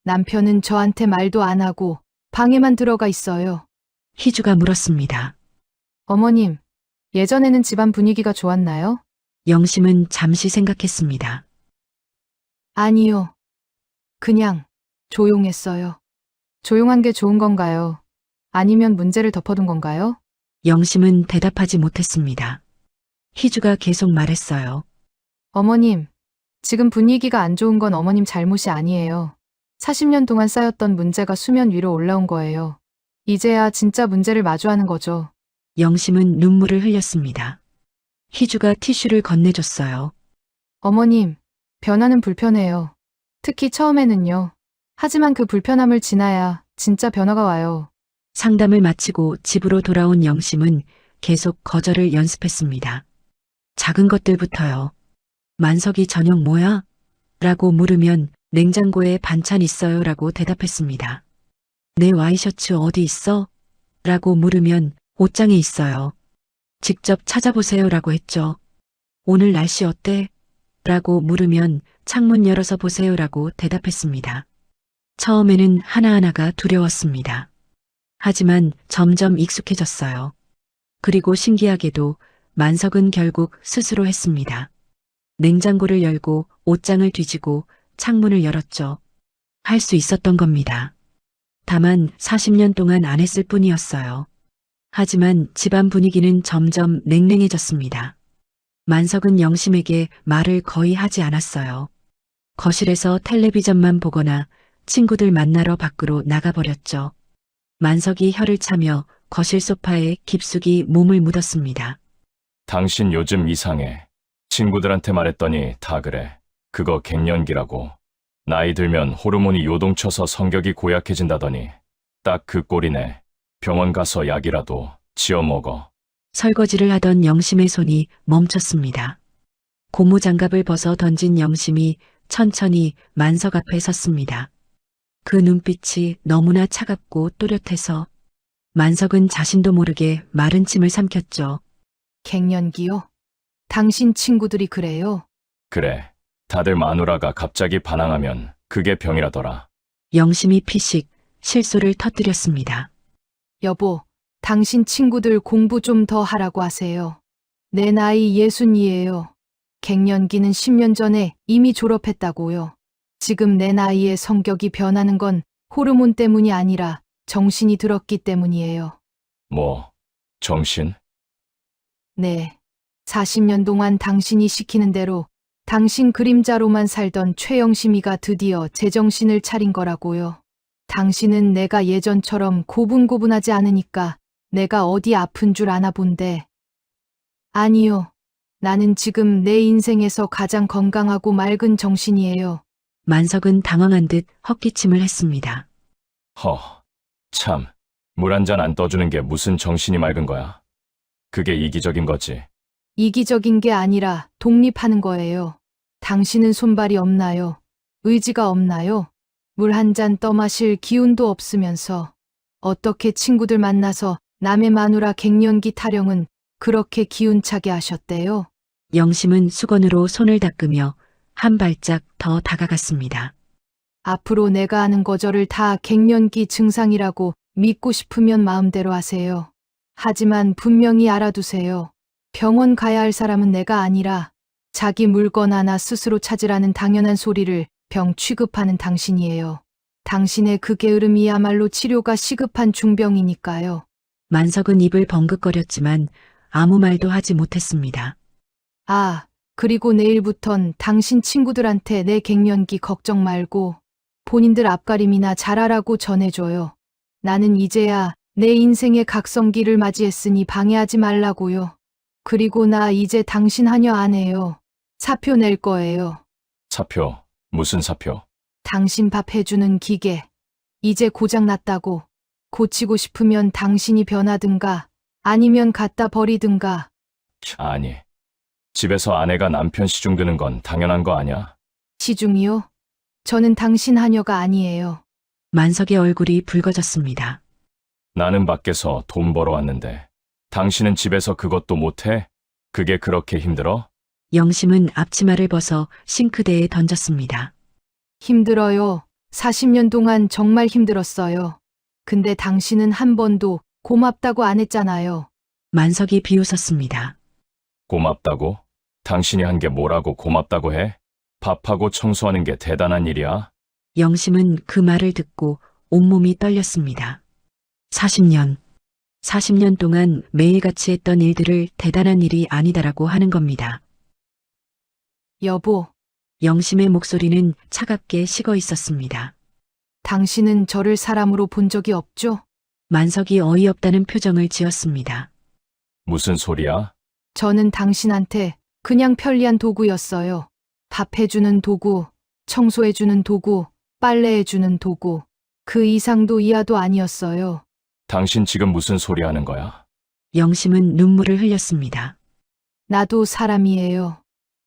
남편은 저한테 말도 안 하고 방에만 들어가 있어요. 희주가 물었습니다. 어머님, 예전에는 집안 분위기가 좋았나요? 영심은 잠시 생각했습니다. 아니요. 그냥 조용했어요. 조용한 게 좋은 건가요? 아니면 문제를 덮어둔 건가요? 영심은 대답하지 못했습니다. 희주가 계속 말했어요. 어머님, 지금 분위기가 안 좋은 건 어머님 잘못이 아니에요. 40년 동안 쌓였던 문제가 수면 위로 올라온 거예요. 이제야 진짜 문제를 마주하는 거죠. 영심은 눈물을 흘렸습니다. 희주가 티슈를 건네줬어요. 어머님, 변화는 불편해요. 특히 처음에는요. 하지만 그 불편함을 지나야 진짜 변화가 와요. 상담을 마치고 집으로 돌아온 영심은 계속 거절을 연습했습니다. 작은 것들부터요. 만석이 저녁 뭐야? 라고 물으면 냉장고에 반찬 있어요 라고 대답했습니다. 내 와이셔츠 어디 있어? 라고 물으면 옷장에 있어요. 직접 찾아보세요 라고 했죠. 오늘 날씨 어때? 라고 물으면 창문 열어서 보세요 라고 대답했습니다. 처음에는 하나하나가 두려웠습니다. 하지만 점점 익숙해졌어요. 그리고 신기하게도 만석은 결국 스스로 했습니다. 냉장고를 열고 옷장을 뒤지고 창문을 열었죠. 할 수 있었던 겁니다. 다만 40년 동안 안 했을 뿐이었어요. 하지만 집안 분위기는 점점 냉랭해졌습니다. 만석은 영심에게 말을 거의 하지 않았어요. 거실에서 텔레비전만 보거나 친구들 만나러 밖으로 나가버렸죠. 만석이 혀를 차며 거실 소파에 깊숙이 몸을 묻었습니다. 당신 요즘 이상해. 친구들한테 말했더니 다 그래. 그거 갱년기라고. 나이 들면 호르몬이 요동쳐서 성격이 고약해진다더니 딱 그 꼴이네. 병원 가서 약이라도 지어 먹어. 설거지를 하던 영심의 손이 멈췄습니다. 고무장갑을 벗어 던진 영심이 천천히 만석 앞에 섰습니다. 그 눈빛이 너무나 차갑고 또렷해서 만석은 자신도 모르게 마른 침을 삼켰죠. 갱년기요? 당신 친구들이 그래요? 그래. 다들 마누라가 갑자기 반항하면 그게 병이라더라. 영심이 피식 실소를 터뜨렸습니다. 여보, 당신 친구들 공부 좀 더 하라고 하세요. 내 나이 60이에요. 갱년기는 10년 전에 이미 졸업했다고요. 지금 내 나이에 성격이 변하는 건 호르몬 때문이 아니라 정신이 들었기 때문이에요. 뭐, 정신? 네. 40년 동안 당신이 시키는 대로 당신 그림자로만 살던 최영심이가 드디어 제정신을 차린 거라고요. 당신은 내가 예전처럼 고분고분하지 않으니까 내가 어디 아픈 줄 아나 본데. 아니요. 나는 지금 내 인생에서 가장 건강하고 맑은 정신이에요. 만석은 당황한 듯 헛기침을 했습니다. 참. 물 한 잔 안 떠주는 게 무슨 정신이 맑은 거야. 그게 이기적인 거지. 이기적인 게 아니라 독립하는 거예요. 당신은 손발이 없나요? 의지가 없나요? 물 한 잔 떠마실 기운도 없으면서 어떻게 친구들 만나서 남의 마누라 갱년기 타령은 그렇게 기운차게 하셨대요? 영심은 수건으로 손을 닦으며 한 발짝 더 다가갔습니다. 앞으로 내가 하는 거절을 다 갱년기 증상이라고 믿고 싶으면 마음대로 하세요. 하지만 분명히 알아두세요. 병원 가야 할 사람은 내가 아니라 자기 물건 하나 스스로 찾으라는 당연한 소리를 병 취급하는 당신이에요. 당신의 그 게으름이야말로 치료가 시급한 중병이니까요. 만석은 입을 벙긋거렸지만 아무 말도 하지 못했습니다. 아, 그리고 내일부턴 당신 친구들한테 내 갱년기 걱정 말고 본인들 앞가림이나 잘하라고 전해줘요. 나는 이제야 내 인생의 각성기를 맞이했으니 방해하지 말라고요. 그리고 나 이제 당신 하녀 안 해요. 사표 낼 거예요. 사표, 무슨 사표? 당신 밥 해주는 기계. 이제 고장났다고. 고치고 싶으면 당신이 변하든가 아니면 갖다 버리든가. 아니, 집에서 아내가 남편 시중 드는 건 당연한 거 아냐? 시중이요? 저는 당신 하녀가 아니에요. 만석의 얼굴이 붉어졌습니다. 나는 밖에서 돈 벌어 왔는데 당신은 집에서 그것도 못해? 그게 그렇게 힘들어? 영심은 앞치마를 벗어 싱크대에 던졌습니다. 힘들어요. 40년 동안 정말 힘들었어요. 근데 당신은 한 번도 고맙다고 안 했잖아요. 만석이 비웃었습니다. 고맙다고? 당신이 한 게 뭐라고 고맙다고 해? 밥하고 청소하는 게 대단한 일이야? 영심은 그 말을 듣고 온몸이 떨렸습니다. 40년 동안 매일같이 했던 일들을 대단한 일이 아니다라고 하는 겁니다. 여보, 영심의 목소리는 차갑게 식어 있었습니다. 당신은 저를 사람으로 본 적이 없죠? 만석이 어이없다는 표정을 지었습니다. 무슨 소리야? 저는 당신한테 그냥 편리한 도구였어요. 밥 해주는 도구, 청소해주는 도구, 빨래해주는 도구. 그 이상도 이하도 아니었어요. 당신 지금 무슨 소리 하는 거야? 영심은 눈물을 흘렸습니다. 나도 사람이에요.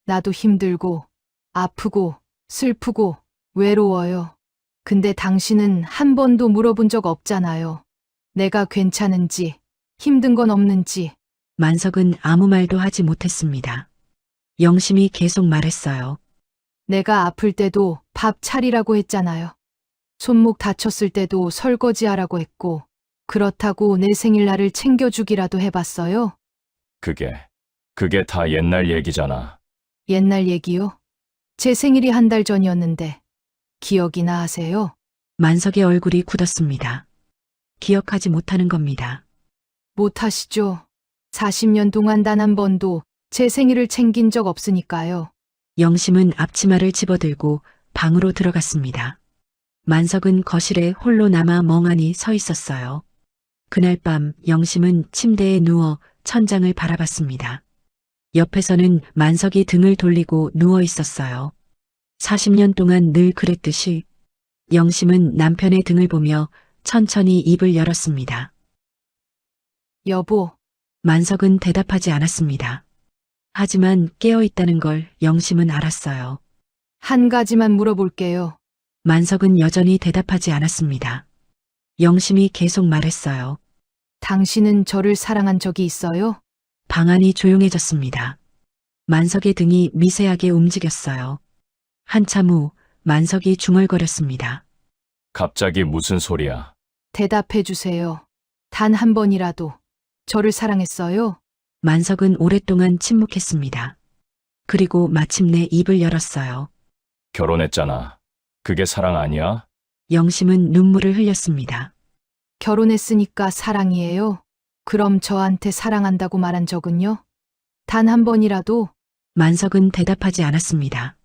나도 힘들고, 아프고, 슬프고, 외로워요. 근데 당신은 한 번도 물어본 적 없잖아요. 내가 괜찮은지, 힘든 건 없는지. 만석은 아무 말도 하지 못했습니다. 영심이 계속 말했어요. 내가 아플 때도 밥 차리라고 했잖아요. 손목 다쳤을 때도 설거지하라고 했고, 그렇다고 내 생일날을 챙겨주기라도 해봤어요? 그게 다 옛날 얘기잖아. 옛날 얘기요? 제 생일이 한 달 전이었는데, 기억이나 하세요? 만석의 얼굴이 굳었습니다. 기억하지 못하는 겁니다. 못하시죠? 40년 동안 단 한 번도 제 생일을 챙긴 적 없으니까요. 영심은 앞치마를 집어들고 방으로 들어갔습니다. 만석은 거실에 홀로 남아 멍하니 서 있었어요. 그날 밤 영심은 침대에 누워 천장을 바라봤습니다. 옆에서는 만석이 등을 돌리고 누워 있었어요. 40년 동안 늘 그랬듯이 영심은 남편의 등을 보며 천천히 입을 열었습니다. 여보, 만석은 대답하지 않았습니다. 하지만 깨어있다는 걸 영심은 알았어요. 한 가지만 물어볼게요. 만석은 여전히 대답하지 않았습니다. 영심이 계속 말했어요. 당신은 저를 사랑한 적이 있어요? 방안이 조용해졌습니다. 만석의 등이 미세하게 움직였어요. 한참 후 만석이 중얼거렸습니다. 갑자기 무슨 소리야? 대답해 주세요. 단 한 번이라도 저를 사랑했어요? 만석은 오랫동안 침묵했습니다. 그리고 마침내 입을 열었어요. 결혼했잖아. 그게 사랑 아니야? 영심은 눈물을 흘렸습니다. 결혼했으니까 사랑이에요? 그럼 저한테 사랑한다고 말한 적은요? 단 한 번이라도? 만석은 대답하지 않았습니다.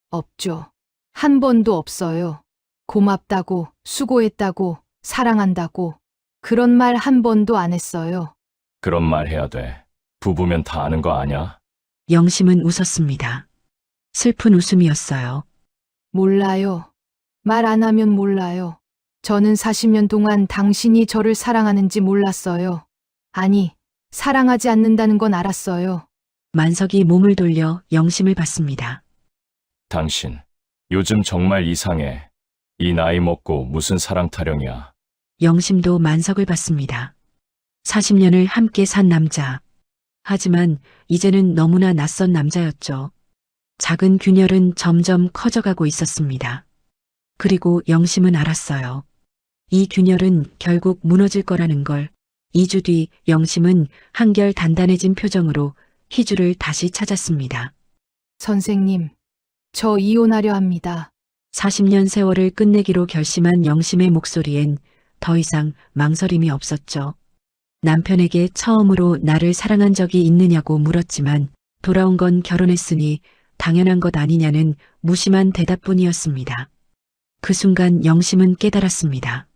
없죠. 한 번도 없어요. 고맙다고, 수고했다고, 사랑한다고. 그런 말 한 번도 안 했어요. 그런 말 해야 돼. 부부면 다 아는 거 아냐? 영심은 웃었습니다. 슬픈 웃음이었어요. 몰라요. 말 안 하면 몰라요. 저는 40년 동안 당신이 저를 사랑하는지 몰랐어요. 아니, 사랑하지 않는다는 건 알았어요. 만석이 몸을 돌려 영심을 봤습니다. 당신, 요즘 정말 이상해. 이 나이 먹고 무슨 사랑 타령이야. 영심도 만석을 봤습니다. 40년을 함께 산 남자. 하지만 이제는 너무나 낯선 남자였죠. 작은 균열은 점점 커져가고 있었습니다. 그리고 영심은 알았어요. 이 균열은 결국 무너질 거라는 걸. 2주 뒤 영심은 한결 단단해진 표정으로 희주를 다시 찾았습니다. 선생님, 저 이혼하려 합니다. 40년 세월을 끝내기로 결심한 영심의 목소리엔 더 이상 망설임이 없었죠. 남편에게 처음으로 나를 사랑한 적이 있느냐고 물었지만 돌아온 건 결혼했으니 당연한 것 아니냐는 무심한 대답뿐이었습니다. 그 순간 영심은 깨달았습니다.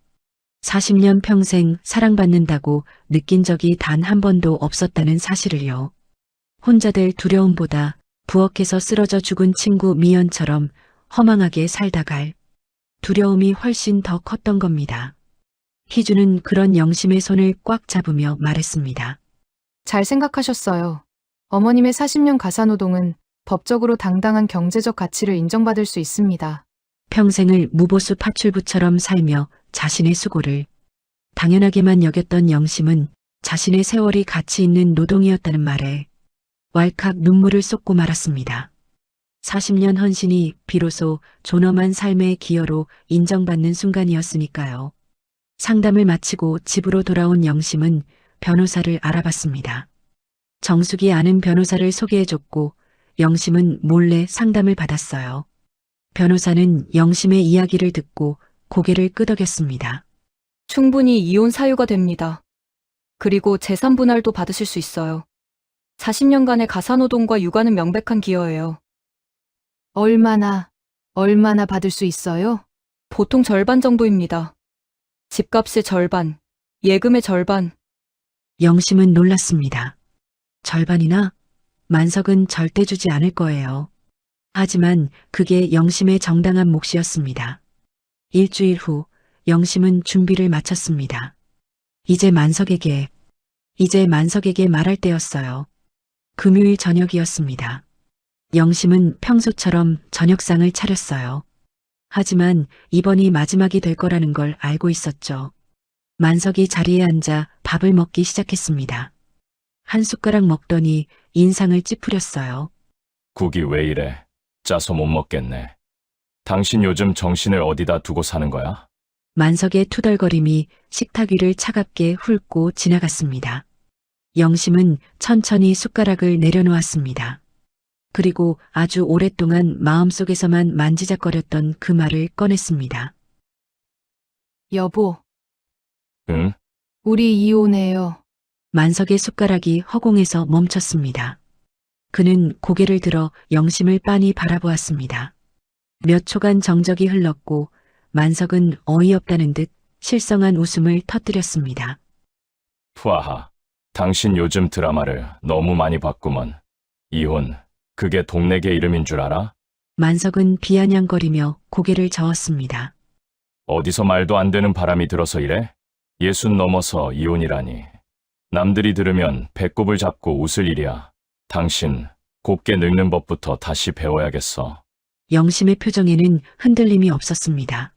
40년 평생 사랑받는다고 느낀 적이 단 한 번도 없었다는 사실을요. 혼자 될 두려움보다 부엌에서 쓰러져 죽은 친구 미연처럼 허망하게 살다 갈 두려움이 훨씬 더 컸던 겁니다. 희주는 그런 영심의 손을 꽉 잡으며 말했습니다. 잘 생각하셨어요. 어머님의 40년 가사노동은 법적으로 당당한 경제적 가치를 인정받을 수 있습니다. 평생을 무보수 파출부처럼 살며 자신의 수고를 당연하게만 여겼던 영심은 자신의 세월이 가치 있는 노동이었다는 말에 왈칵 눈물을 쏟고 말았습니다. 40년 헌신이 비로소 존엄한 삶의 기여로 인정받는 순간이었으니까요. 상담을 마치고 집으로 돌아온 영심은 변호사를 알아봤습니다. 정숙이 아는 변호사를 소개해줬고 영심은 몰래 상담을 받았어요. 변호사는 영심의 이야기를 듣고 고개를 끄덕였습니다. 충분히 이혼 사유가 됩니다. 그리고 재산 분할도 받으실 수 있어요. 40년간의 가사노동과 육아는 명백한 기여예요. 얼마나 받을 수 있어요? 보통 절반 정도입니다. 집값의 절반, 예금의 절반. 영심은 놀랐습니다. 절반이나? 만석은 절대 주지 않을 거예요. 하지만 그게 영심의 정당한 몫이었습니다. 일주일 후 영심은 준비를 마쳤습니다. 이제 만석에게 말할 때였어요. 금요일 저녁이었습니다. 영심은 평소처럼 저녁상을 차렸어요. 하지만 이번이 마지막이 될 거라는 걸 알고 있었죠. 만석이 자리에 앉아 밥을 먹기 시작했습니다. 한 숟가락 먹더니 인상을 찌푸렸어요. 국이 왜 이래? 짜서 못 먹겠네. 당신 요즘 정신을 어디다 두고 사는 거야? 만석의 투덜거림이 식탁 위를 차갑게 훑고 지나갔습니다. 영심은 천천히 숟가락을 내려놓았습니다. 그리고 아주 오랫동안 마음속에서만 만지작거렸던 그 말을 꺼냈습니다. 여보, 응? 우리 이혼해요. 만석의 숟가락이 허공에서 멈췄습니다. 그는 고개를 들어 영심을 빤히 바라보았습니다. 몇 초간 정적이 흘렀고 만석은 어이없다는 듯 실성한 웃음을 터뜨렸습니다. 푸아하, 당신 요즘 드라마를 너무 많이 봤구먼. 이혼, 그게 동네개 이름인 줄 알아? 만석은 비아냥거리며 고개를 저었습니다. 어디서 말도 안 되는 바람이 들어서 이래? 60 넘어서 이혼이라니. 남들이 들으면 배꼽을 잡고 웃을 일이야. 당신, 곱게 늙는 법부터 다시 배워야겠어. 영심의 표정에는 흔들림이 없었습니다.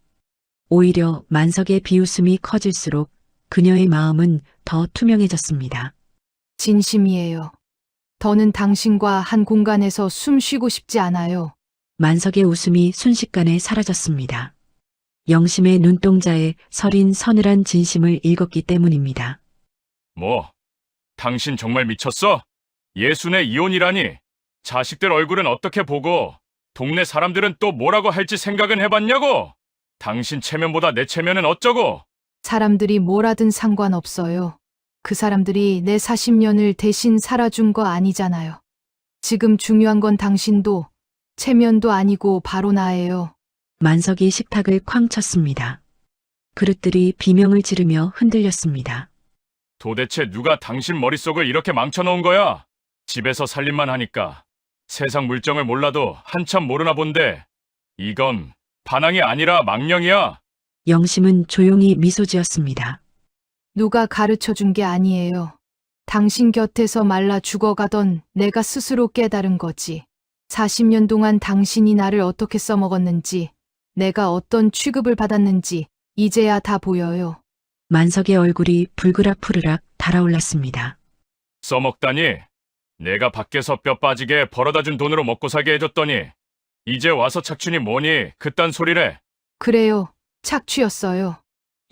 오히려 만석의 비웃음이 커질수록 그녀의 마음은 더 투명해졌습니다. 진심이에요. 더는 당신과 한 공간에서 숨 쉬고 싶지 않아요. 만석의 웃음이 순식간에 사라졌습니다. 영심의 눈동자에 서린 서늘한 진심을 읽었기 때문입니다. 뭐? 당신 정말 미쳤어? 60의 이혼이라니. 자식들 얼굴은 어떻게 보고 동네 사람들은 또 뭐라고 할지 생각은 해봤냐고? 당신 체면보다 내 체면은 어쩌고? 사람들이 뭐라든 상관없어요. 그 사람들이 내 40년을 대신 살아준 거 아니잖아요. 지금 중요한 건 당신도 체면도 아니고 바로 나예요. 만석이 식탁을 쾅 쳤습니다. 그릇들이 비명을 지르며 흔들렸습니다. 도대체 누가 당신 머릿속을 이렇게 망쳐놓은 거야? 집에서 살림만 하니까 세상 물정을 몰라도 한참 모르나 본데 이건 반항이 아니라 망령이야. 영심은 조용히 미소 지었습니다. 누가 가르쳐 준 게 아니에요. 당신 곁에서 말라 죽어가던 내가 스스로 깨달은 거지. 40년 동안 당신이 나를 어떻게 써먹었는지, 내가 어떤 취급을 받았는지 이제야 다 보여요. 만석의 얼굴이 불그락 푸르락 달아올랐습니다. 써먹다니? 내가 밖에서 뼈 빠지게 벌어다 준 돈으로 먹고 살게 해줬더니 이제 와서 착춘이 뭐니 그딴 소리래. 그래요. 착취였어요.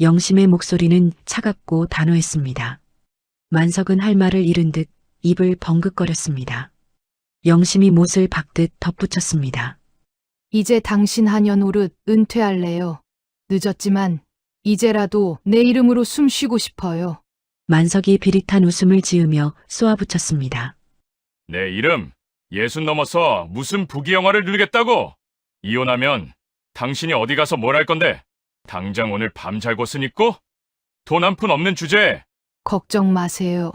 영심의 목소리는 차갑고 단호했습니다. 만석은 할 말을 잃은 듯 입을 벙긋거렸습니다. 영심이 못을 박듯 덧붙였습니다. 이제 당신 한여 노릇 은퇴할래요. 늦었지만 이제라도 내 이름으로 숨 쉬고 싶어요. 만석이 비릿한 웃음을 지으며 쏘아붙였습니다. 내 이름 60 넘어서 무슨 부귀영화를 누리겠다고? 이혼하면 당신이 어디 가서 뭘 할 건데? 당장 오늘 밤 잘 곳은 있고? 돈 한 푼 없는 주제에 걱정 마세요.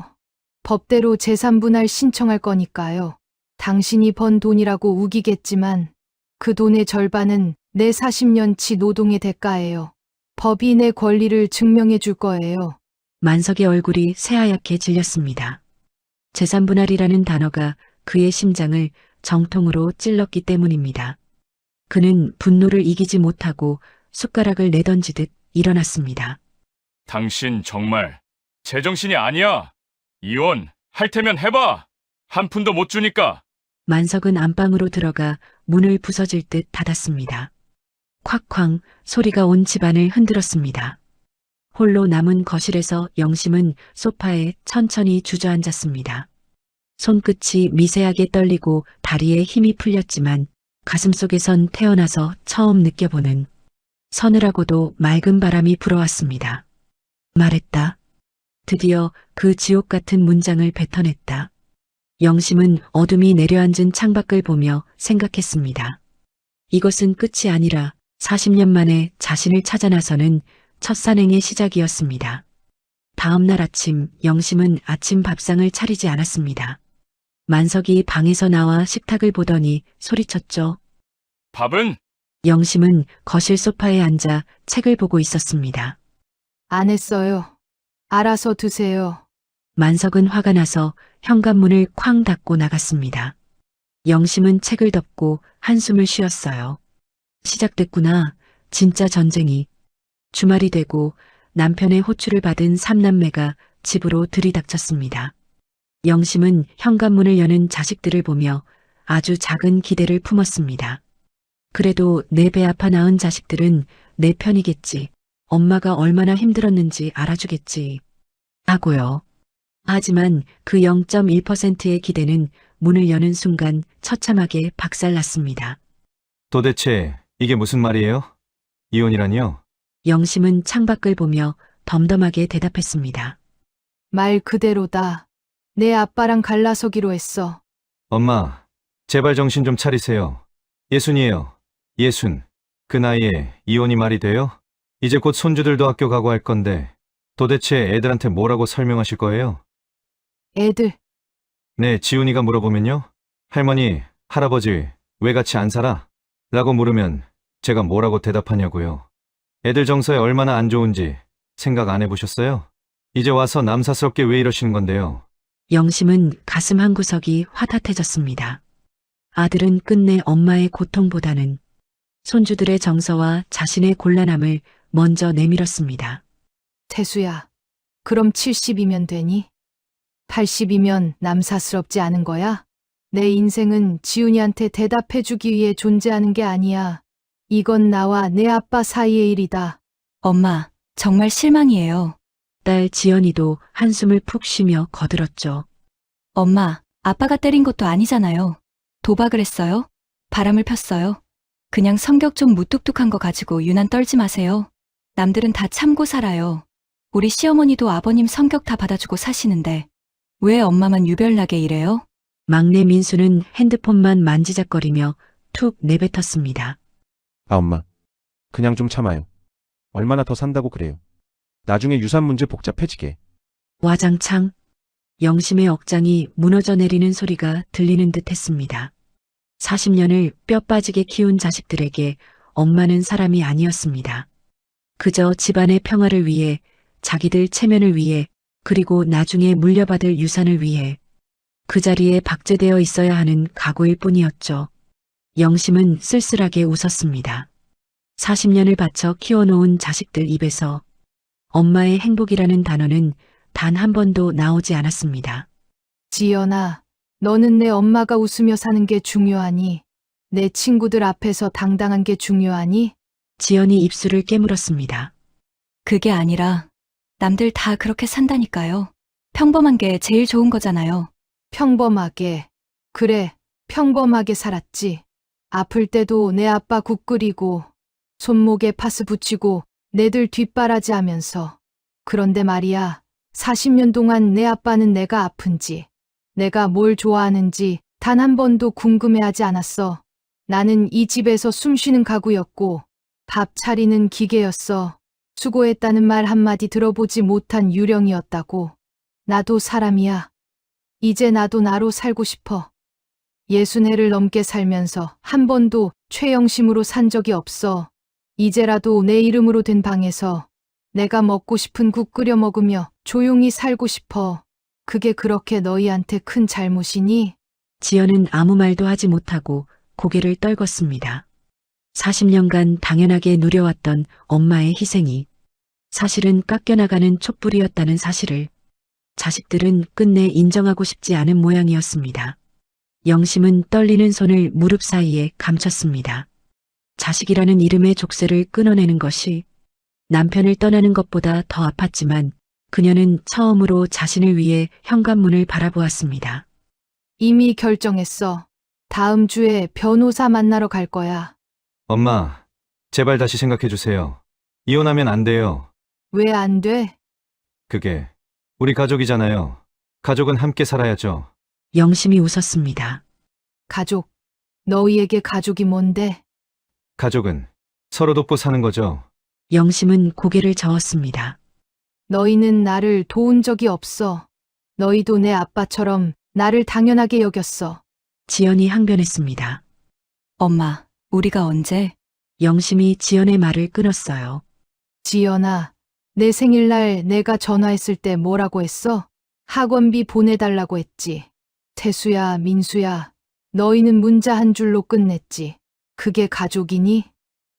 법대로 재산분할 신청할 거니까요. 당신이 번 돈이라고 우기겠지만 그 돈의 절반은 내 40년치 노동의 대가예요. 법이 내 권리를 증명해 줄 거예요. 만석의 얼굴이 새하얗게 질렸습니다. 재산분할이라는 단어가 그의 심장을 정통으로 찔렀기 때문입니다. 그는 분노를 이기지 못하고 숟가락을 내던지듯 일어났습니다. 당신 정말 제정신이 아니야. 이혼 할 테면 해봐. 한 푼도 못 주니까. 만석은 안방으로 들어가 문을 부서질 듯 닫았습니다. 콱쾅 소리가 온 집안을 흔들었습니다. 홀로 남은 거실에서 영심은 소파에 천천히 주저앉았습니다. 손끝이 미세하게 떨리고 다리에 힘이 풀렸지만 가슴속에선 태어나서 처음 느껴보는 서늘하고도 맑은 바람이 불어왔습니다. 말했다. 드디어 그 지옥 같은 문장을 뱉어냈다. 영심은 어둠이 내려앉은 창밖을 보며 생각했습니다. 이것은 끝이 아니라 40년 만에 자신을 찾아 나서는 첫 산행의 시작이었습니다. 다음 날 아침 영심은 아침 밥상을 차리지 않았습니다. 만석이 방에서 나와 식탁을 보더니 소리쳤죠. 밥은? 영심은 거실 소파에 앉아 책을 보고 있었습니다. 안 했어요. 알아서 드세요. 만석은 화가 나서 현관문을 쾅 닫고 나갔습니다. 영심은 책을 덮고 한숨을 쉬었어요. 시작됐구나. 진짜 전쟁이. 주말이 되고 남편의 호출을 받은 삼남매가 집으로 들이닥쳤습니다. 영심은 현관문을 여는 자식들을 보며 아주 작은 기대를 품었습니다. 그래도 내 배 아파 낳은 자식들은 내 편이겠지. 엄마가 얼마나 힘들었는지 알아주겠지. 하고요. 하지만 그 0.1%의 기대는 문을 여는 순간 처참하게 박살났습니다. 도대체 이게 무슨 말이에요? 이혼이라니요? 영심은 창밖을 보며 덤덤하게 대답했습니다. 말 그대로다. 내 아빠랑 갈라서기로 했어. 엄마, 제발 정신 좀 차리세요. 예순이에요. 예순. 그 나이에 이혼이 말이 돼요? 이제 곧 손주들도 학교 가고 할 건데 도대체 애들한테 뭐라고 설명하실 거예요? 애들, 네, 지훈이가 물어보면요. 할머니, 할아버지, 왜 같이 안 살아? 라고 물으면 제가 뭐라고 대답하냐고요. 애들 정서에 얼마나 안 좋은지 생각 안 해보셨어요? 이제 와서 남사스럽게 왜 이러시는 건데요? 영심은 가슴 한구석이 화tat해졌습니다. 아들은 끝내 엄마의 고통보다는 손주들의 정서와 자신의 곤란함을 먼저 내밀었습니다. 태수야. 그럼 70이면 되니? 80이면 남사스럽지 않은 거야? 내 인생은 지훈이한테 대답해주기 위해 존재하는 게 아니야. 이건 나와 내 아빠 사이의 일이다. 엄마, 정말 실망이에요. 딸 지연이도 한숨을 푹 쉬며 거들었죠. 엄마, 아빠가 때린 것도 아니잖아요. 도박을 했어요? 바람을 폈어요? 그냥 성격 좀 무뚝뚝한 거 가지고 유난 떨지 마세요. 남들은 다 참고 살아요. 우리 시어머니도 아버님 성격 다 받아주고 사시는데 왜 엄마만 유별나게 이래요? 막내 민수는 핸드폰만 만지작거리며 툭 내뱉었습니다. 아, 엄마. 그냥 좀 참아요. 얼마나 더 산다고 그래요. 나중에 유산 문제 복잡해지게. 와장창 영심의 억장이 무너져 내리는 소리가 들리는 듯 했습니다. 40년을 뼈 빠지게 키운 자식들에게 엄마는 사람이 아니었습니다. 그저 집안의 평화를 위해, 자기들 체면을 위해, 그리고 나중에 물려받을 유산을 위해 그 자리에 박제되어 있어야 하는 각오일 뿐이었죠. 영심은 쓸쓸하게 웃었습니다. 40년을 바쳐 키워놓은 자식들 입에서 엄마의 행복이라는 단어는 단 한 번도 나오지 않았습니다. 지연아, 너는 내 엄마가 웃으며 사는 게 중요하니? 내 친구들 앞에서 당당한 게 중요하니? 지연이 입술을 깨물었습니다. 그게 아니라 남들 다 그렇게 산다니까요. 평범한 게 제일 좋은 거잖아요. 평범하게. 그래, 평범하게 살았지. 아플 때도 내 아빠 국 끓이고, 손목에 파스 붙이고, 내들 뒷바라지 하면서. 그런데 말이야, 40년 동안 내 아빠는 내가 아픈지, 내가 뭘 좋아하는지 단 한 번도 궁금해하지 않았어. 나는 이 집에서 숨쉬는 가구였고, 밥 차리는 기계였어. 수고했다는 말 한마디 들어보지 못한 유령이었다고. 나도 사람이야. 이제 나도 나로 살고 싶어. 60해를 넘게 살면서 한 번도 최영심으로 산 적이 없어. 이제라도 내 이름으로 된 방에서 내가 먹고 싶은 국 끓여 먹으며 조용히 살고 싶어. 그게 그렇게 너희한테 큰 잘못이니? 지연은 아무 말도 하지 못하고 고개를 떨궜습니다. 40년간 당연하게 누려왔던 엄마의 희생이 사실은 깎여나가는 촛불이었다는 사실을 자식들은 끝내 인정하고 싶지 않은 모양이었습니다. 영심은 떨리는 손을 무릎 사이에 감췄습니다. 자식이라는 이름의 족쇄를 끊어내는 것이 남편을 떠나는 것보다 더 아팠지만 그녀는 처음으로 자신을 위해 현관문을 바라보았습니다. 이미 결정했어. 다음 주에 변호사 만나러 갈 거야. 엄마, 제발 다시 생각해 주세요. 이혼하면 안 돼요. 왜 안 돼? 그게 우리 가족이잖아요. 가족은 함께 살아야죠. 영심이 웃었습니다. 가족. 너희에게 가족이 뭔데? 가족은 서로 돕고 사는 거죠. 영심은 고개를 저었습니다. 너희는 나를 도운 적이 없어. 너희도 내 아빠처럼 나를 당연하게 여겼어. 지연이 항변했습니다. 엄마, 우리가 언제? 영심이 지연의 말을 끊었어요. 지연아, 내 생일날 내가 전화했을 때 뭐라고 했어? 학원비 보내달라고 했지. 태수야, 민수야, 너희는 문자 한 줄로 끝냈지. 그게 가족이니?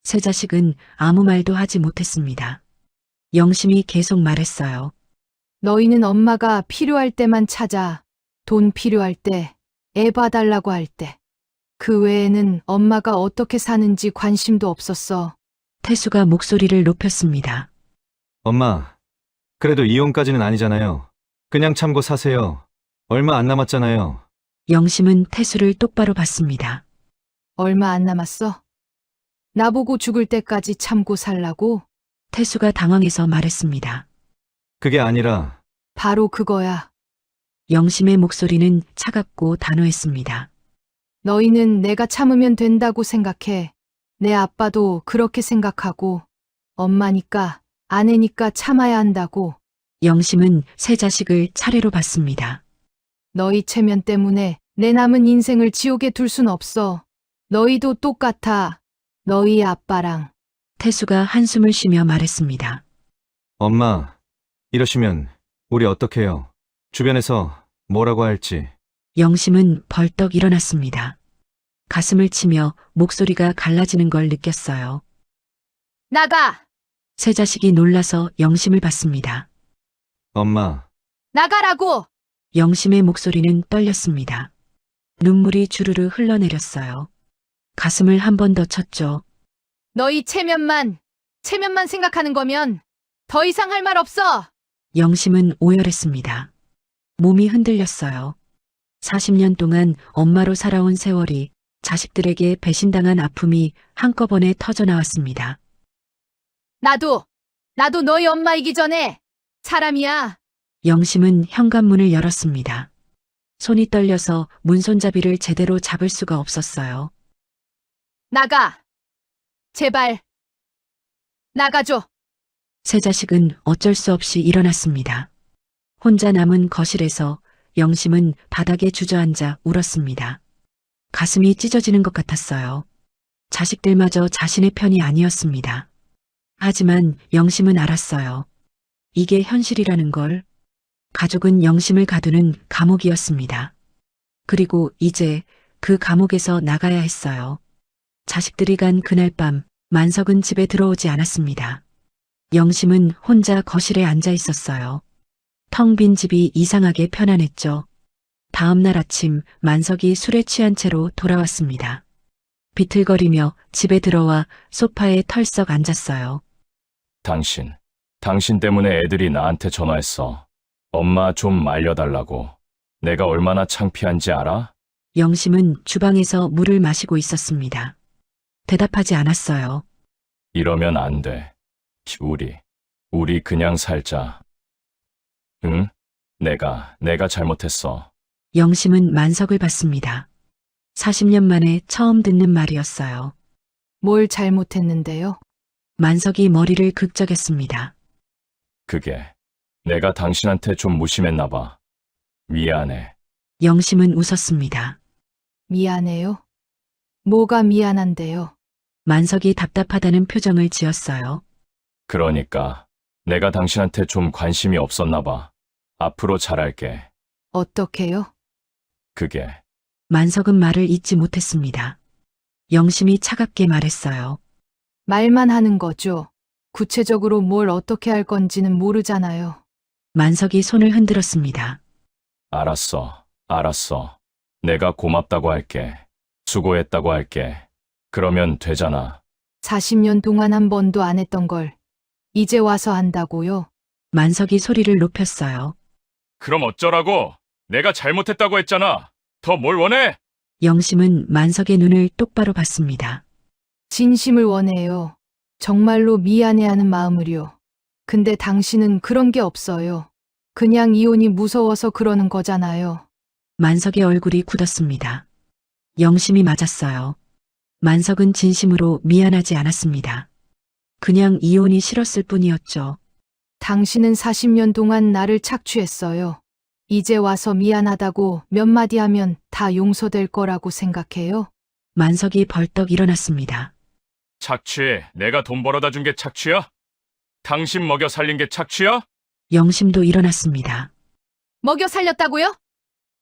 세 자식은 아무 말도 하지 못했습니다. 영심이 계속 말했어요. 너희는 엄마가 필요할 때만 찾아. 돈 필요할 때, 애 봐달라고 할 때. 그 외에는 엄마가 어떻게 사는지 관심도 없었어. 태수가 목소리를 높였습니다. 엄마, 그래도 이혼까지는 아니잖아요. 그냥 참고 사세요. 얼마 안 남았잖아요. 영심은 태수를 똑바로 봤습니다. 얼마 안 남았어? 나보고 죽을 때까지 참고 살라고? 태수가 당황해서 말했습니다. 그게 아니라 바로 그거야. 영심의 목소리는 차갑고 단호했습니다. 너희는 내가 참으면 된다고 생각해. 내 아빠도 그렇게 생각하고, 엄마니까, 아내니까 참아야 한다고. 영심은 세 자식을 차례로 봤습니다. 너희 체면 때문에 내 남은 인생을 지옥에 둘 순 없어. 너희도 똑같아. 너희 아빠랑. 태수가 한숨을 쉬며 말했습니다. 엄마, 이러시면 우리 어떡해요? 주변에서 뭐라고 할지. 영심은 벌떡 일어났습니다. 가슴을 치며 목소리가 갈라지는 걸 느꼈어요. 나가! 세 자식이 놀라서 영심을 봤습니다. 엄마, 나가라고! 영심의 목소리는 떨렸습니다. 눈물이 주르르 흘러내렸어요. 가슴을 한 번 더 쳤죠. 너희 체면만 생각하는 거면 더 이상 할 말 없어! 영심은 오열했습니다. 몸이 흔들렸어요. 40년 동안 엄마로 살아온 세월이 자식들에게 배신당한 아픔이 한꺼번에 터져나왔습니다. 나도 너희 엄마이기 전에 사람이야. 영심은 현관문을 열었습니다. 손이 떨려서 문손잡이를 제대로 잡을 수가 없었어요. 나가! 제발! 나가줘! 세 자식은 어쩔 수 없이 일어났습니다. 혼자 남은 거실에서 영심은 바닥에 주저앉아 울었습니다. 가슴이 찢어지는 것 같았어요. 자식들마저 자신의 편이 아니었습니다. 하지만 영심은 알았어요. 이게 현실이라는 걸. 가족은 영심을 가두는 감옥이었습니다. 그리고 이제 그 감옥에서 나가야 했어요. 자식들이 간 그날 밤 만석은 집에 들어오지 않았습니다. 영심은 혼자 거실에 앉아 있었어요. 텅 빈 집이 이상하게 편안했죠. 다음 날 아침 만석이 술에 취한 채로 돌아왔습니다. 비틀거리며 집에 들어와 소파에 털썩 앉았어요. 당신 때문에 애들이 나한테 전화했어. 엄마 좀 말려달라고. 내가 얼마나 창피한지 알아? 영심은 주방에서 물을 마시고 있었습니다. 대답하지 않았어요. 이러면 안 돼. 우리 그냥 살자. 응? 내가 잘못했어. 영심은 만석을 봤습니다. 40년 만에 처음 듣는 말이었어요. 뭘 잘못했는데요? 만석이 머리를 극적였습니다. 그게 내가 당신한테 좀 무심했나 봐. 미안해. 영심은 웃었습니다. 미안해요? 뭐가 미안한데요? 만석이 답답하다는 표정을 지었어요. 그러니까 내가 당신한테 좀 관심이 없었나 봐. 앞으로 잘할게. 어떻게요? 그게 만석은 말을 잇지 못했습니다. 영심이 차갑게 말했어요. 말만 하는 거죠. 구체적으로 뭘 어떻게 할 건지는 모르잖아요. 만석이 손을 흔들었습니다. 알았어. 내가 고맙다고 할게. 수고했다고 할게. 그러면 되잖아. 40년 동안 한 번도 안 했던 걸 이제 와서 한다고요? 만석이 소리를 높였어요. 그럼 어쩌라고? 내가 잘못했다고 했잖아. 더 뭘 원해? 영심은 만석의 눈을 똑바로 봤습니다. 진심을 원해요. 정말로 미안해하는 마음을요. 근데 당신은 그런 게 없어요. 그냥 이혼이 무서워서 그러는 거잖아요. 만석의 얼굴이 굳었습니다. 영심이 맞았어요. 만석은 진심으로 미안하지 않았습니다. 그냥 이혼이 싫었을 뿐이었죠. 당신은 40년 동안 나를 착취했어요. 이제 와서 미안하다고 몇 마디 하면 다 용서될 거라고 생각해요? 만석이 벌떡 일어났습니다. 착취. 내가 돈 벌어다 준 게 착취야? 당신 먹여 살린 게 착취야? 영심도 일어났습니다. 먹여 살렸다고요?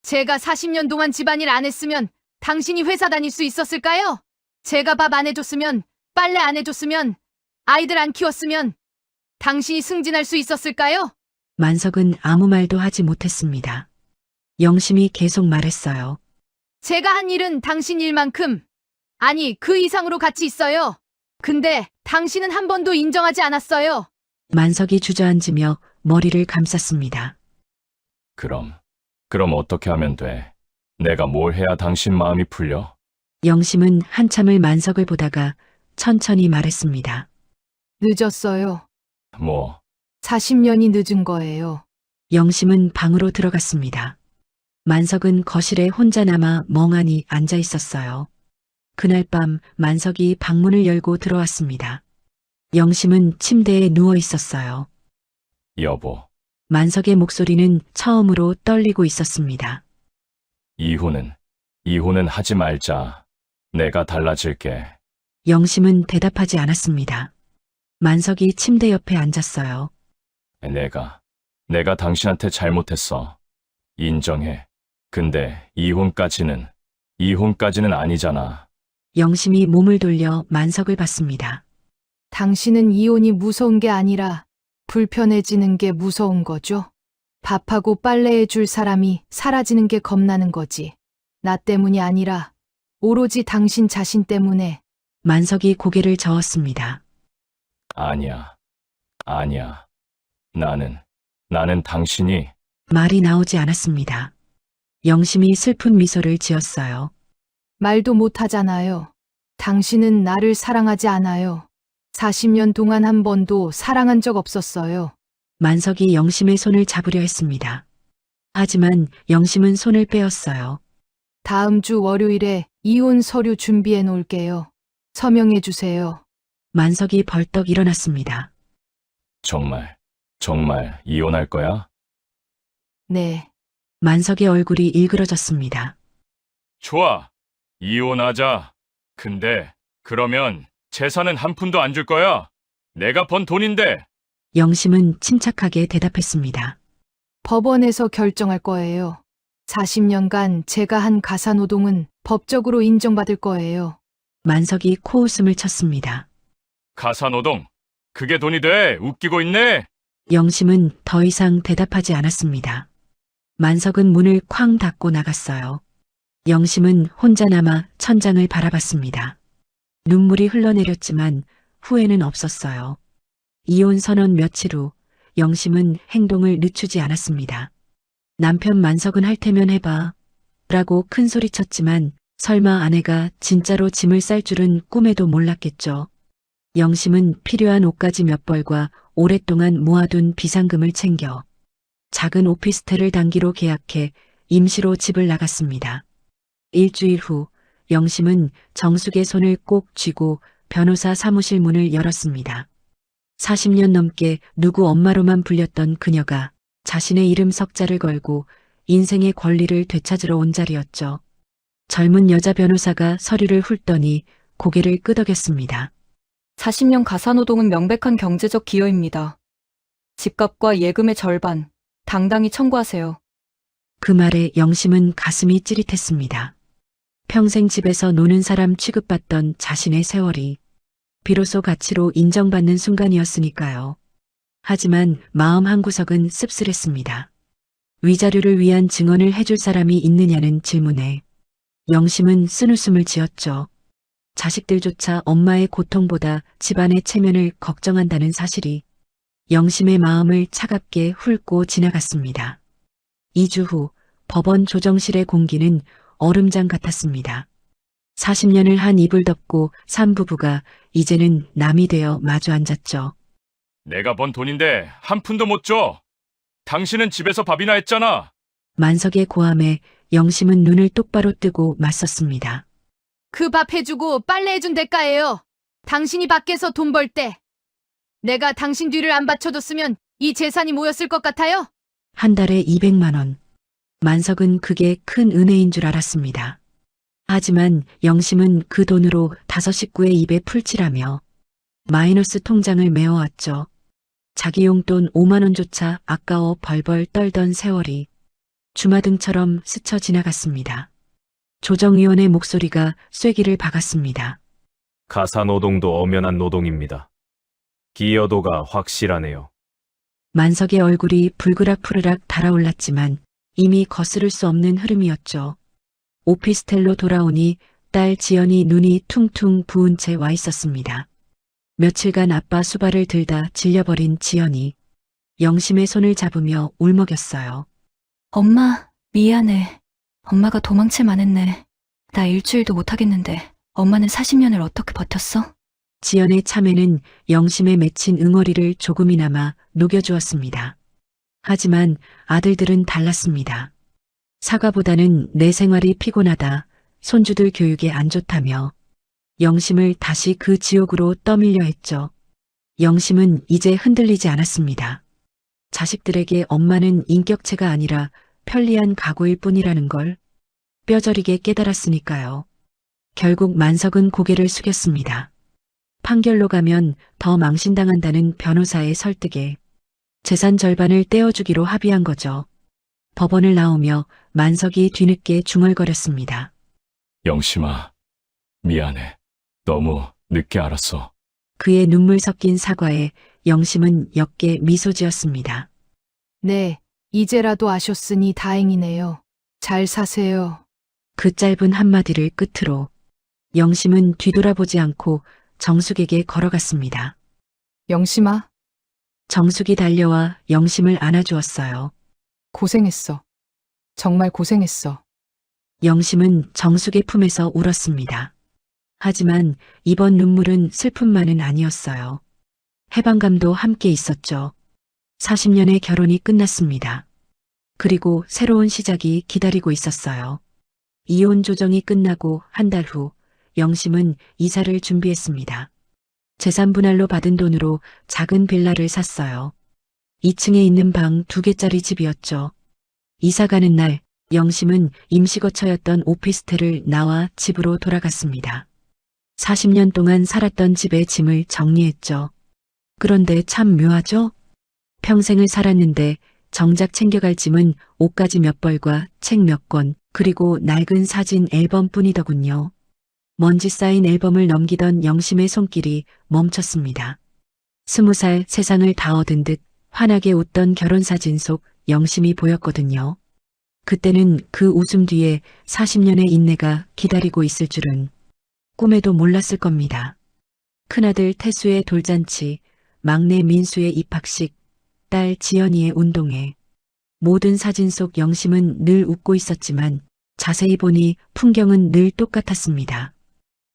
제가 40년 동안 집안일 안 했으면 당신이 회사 다닐 수 있었을까요? 제가 밥 안 해줬으면, 빨래 안 해줬으면, 아이들 안 키웠으면 당신이 승진할 수 있었을까요? 만석은 아무 말도 하지 못했습니다. 영심이 계속 말했어요. 제가 한 일은 당신 일만큼, 아니 그 이상으로 가치 있어요. 근데 당신은 한 번도 인정하지 않았어요. 만석이 주저앉으며 머리를 감쌌습니다. 그럼 어떻게 하면 돼? 내가 뭘 해야 당신 마음이 풀려? 영심은 한참을 만석을 보다가 천천히 말했습니다. 늦었어요. 뭐, 40년이 늦은 거예요. 영심은 방으로 들어갔습니다. 만석은 거실에 혼자 남아 멍하니 앉아 있었어요. 그날 밤 만석이 방문을 열고 들어왔습니다. 영심은 침대에 누워 있었어요. 여보, 만석의 목소리는 처음으로 떨리고 있었습니다. 이혼은 하지 말자. 내가 달라질게. 영심은 대답하지 않았습니다. 만석이 침대 옆에 앉았어요. 내가 당신한테 잘못했어. 인정해. 근데 이혼까지는 아니잖아. 영심이 몸을 돌려 만석을 봤습니다. 당신은 이혼이 무서운 게 아니라 불편해지는 게 무서운 거죠. 밥하고 빨래해 줄 사람이 사라지는 게 겁나는 거지. 나 때문이 아니라 오로지 당신 자신 때문에. 만석이 고개를 저었습니다. 아니야. 나는 당신이 말이 나오지 않았습니다. 영심이 슬픈 미소를 지었어요. 말도 못 하잖아요. 당신은 나를 사랑하지 않아요. 40년 동안 한 번도 사랑한 적 없었어요. 만석이 영심의 손을 잡으려 했습니다. 하지만 영심은 손을 빼었어요. 다음 주 월요일에 이혼 서류 준비해 놓을게요. 서명해 주세요. 만석이 벌떡 일어났습니다. 정말 이혼할 거야? 네. 만석의 얼굴이 일그러졌습니다. 좋아. 이혼하자. 근데 그러면 재산은 한 푼도 안 줄 거야. 내가 번 돈인데. 영심은 침착하게 대답했습니다. 법원에서 결정할 거예요. 40년간 제가 한 가사노동은 법적으로 인정받을 거예요. 만석이 코웃음을 쳤습니다. 가사노동. 그게 돈이 돼. 웃기고 있네. 영심은 더 이상 대답하지 않았습니다. 만석은 문을 쾅 닫고 나갔어요. 영심은 혼자 남아 천장을 바라봤습니다. 눈물이 흘러내렸지만 후회는 없었어요. 이혼 선언 며칠 후 영심은 행동을 늦추지 않았습니다. 남편 만석은 할 테면 해봐 라고 큰 소리쳤지만 설마 아내가 진짜로 짐을 쌀 줄은 꿈에도 몰랐겠죠. 영심은 필요한 옷가지 몇 벌과 오랫동안 모아둔 비상금을 챙겨 작은 오피스텔을 단기로 계약해 임시로 집을 나갔습니다. 일주일 후 영심은 정숙의 손을 꼭 쥐고 변호사 사무실 문을 열었습니다. 40년 넘게 누구 엄마로만 불렸던 그녀가 자신의 이름 석자를 걸고 인생의 권리를 되찾으러 온 자리였죠. 젊은 여자 변호사가 서류를 훑더니 고개를 끄덕였습니다. 40년 가사노동은 명백한 경제적 기여입니다. 집값과 예금의 절반, 당당히 청구하세요. 그 말에 영심은 가슴이 찌릿했습니다. 평생 집에서 노는 사람 취급받던 자신의 세월이 비로소 가치로 인정받는 순간이었으니까요. 하지만 마음 한구석은 씁쓸했습니다. 위자료를 위한 증언을 해줄 사람이 있느냐는 질문에 영심은 쓴웃음을 지었죠. 자식들조차 엄마의 고통보다 집안의 체면을 걱정한다는 사실이 영심의 마음을 차갑게 훑고 지나갔습니다. 2주 후 법원 조정실의 공기는 얼음장 같았습니다. 40년을 한 이불 덮고 산 부부가 이제는 남이 되어 마주 앉았죠. 내가 번 돈인데 한 푼도 못 줘. 당신은 집에서 밥이나 했잖아. 만석의 고함에 영심은 눈을 똑바로 뜨고 맞섰습니다. 그 밥 해주고 빨래 해준 대가예요. 당신이 밖에서 돈 벌 때 내가 당신 뒤를 안 받쳐줬으면 이 재산이 모였을 것 같아요? 한 달에 200만 원. 만석은 그게 큰 은혜인 줄 알았습니다. 하지만 영심은 그 돈으로 5 식구의 입에 풀칠하며 마이너스 통장을 메워왔죠. 자기 용돈 5만 원조차 아까워 벌벌 떨던 세월이 주마등처럼 스쳐 지나갔습니다. 조정위원의 목소리가 쐐기를 박았습니다. 가사노동도 엄연한 노동입니다. 기여도가 확실하네요. 만석의 얼굴이 불그락푸르락 달아올랐지만 이미 거스를 수 없는 흐름이었죠. 오피스텔로 돌아오니 딸 지연이 눈이 퉁퉁 부은 채 와 있었습니다. 며칠간 아빠 수발을 들다 질려버린 지연이 영심의 손을 잡으며 울먹였어요. 엄마, 미안해. 엄마가 도망칠 만했네. 나 일주일도 못하겠는데 엄마는 40년을 어떻게 버텼어? 지연의 참에는 영심에 맺힌 응어리를 조금이나마 녹여주었습니다. 하지만 아들들은 달랐습니다. 사과보다는 내 생활이 피곤하다, 손주들 교육에 안 좋다며 영심을 다시 그 지옥으로 떠밀려 했죠. 영심은 이제 흔들리지 않았습니다. 자식들에게 엄마는 인격체가 아니라 편리한 가구일 뿐이라는 걸 뼈저리게 깨달았으니까요. 결국 만석은 고개를 숙였습니다. 판결로 가면 더 망신당한다는 변호사의 설득에 재산 절반을 떼어주기로 합의한 거죠. 법원을 나오며 만석이 뒤늦게 중얼거렸습니다. 영심아, 미안해. 너무 늦게 알았어. 그의 눈물 섞인 사과에 영심은 옅게 미소 지었습니다. 네, 이제라도 아셨으니 다행이네요. 잘 사세요. 그 짧은 한마디를 끝으로 영심은 뒤돌아보지 않고 정숙에게 걸어갔습니다. 영심아, 정숙이 달려와 영심을 안아주었어요. 고생했어. 정말 고생했어. 영심은 정숙의 품에서 울었습니다. 하지만 이번 눈물은 슬픔만은 아니었어요. 해방감도 함께 있었죠. 40년의 결혼이 끝났습니다. 그리고 새로운 시작이 기다리고 있었어요. 이혼 조정이 끝나고 한 달 후 영심은 이사를 준비했습니다. 재산 분할로 받은 돈으로 작은 빌라를 샀어요. 2층에 있는 방 2개짜리 집이었죠. 이사 가는 날 영심은 임시거처였던 오피스텔을 나와 집으로 돌아갔습니다. 40년 동안 살았던 집의 짐을 정리했죠. 그런데 참 묘하죠? 평생을 살았는데 정작 챙겨갈 짐은 옷가지 몇 벌과 책 몇 권, 그리고 낡은 사진 앨범뿐이더군요. 먼지 쌓인 앨범을 넘기던 영심의 손길이 멈췄습니다. 20살 세상을 다 얻은 듯 환하게 웃던 결혼사진 속 영심이 보였거든요. 그때는 그 웃음 뒤에 40년의 인내가 기다리고 있을 줄은 꿈에도 몰랐을 겁니다. 큰아들 태수의 돌잔치, 막내 민수의 입학식, 딸 지연이의 운동회. 모든 사진 속 영심은 늘 웃고 있었지만 자세히 보니 풍경은 늘 똑같았습니다.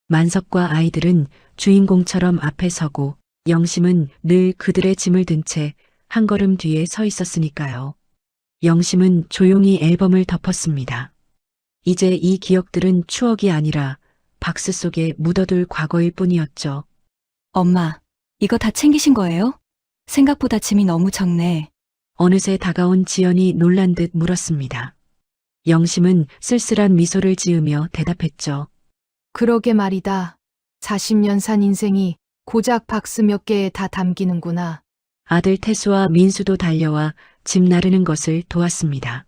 만석과 아이들은 주인공처럼 앞에 서고 영심은 늘 그들의 짐을 든 채 한 걸음 뒤에 서 있었으니까요. 영심은 조용히 앨범을 덮었습니다. 이제 이 기억들은 추억이 아니라 박스 속에 묻어둘 과거일 뿐이었죠. 엄마, 이거 다 챙기신 거예요? 생각보다 짐이 너무 적네. 어느새 다가온 지연이 놀란 듯 물었습니다. 영심은 쓸쓸한 미소를 지으며 대답했죠. 그러게 말이다. 40년 산 인생이 고작 박스 몇 개에 다 담기는구나. 아들 태수와 민수도 달려와 짐 나르는 것을 도왔습니다.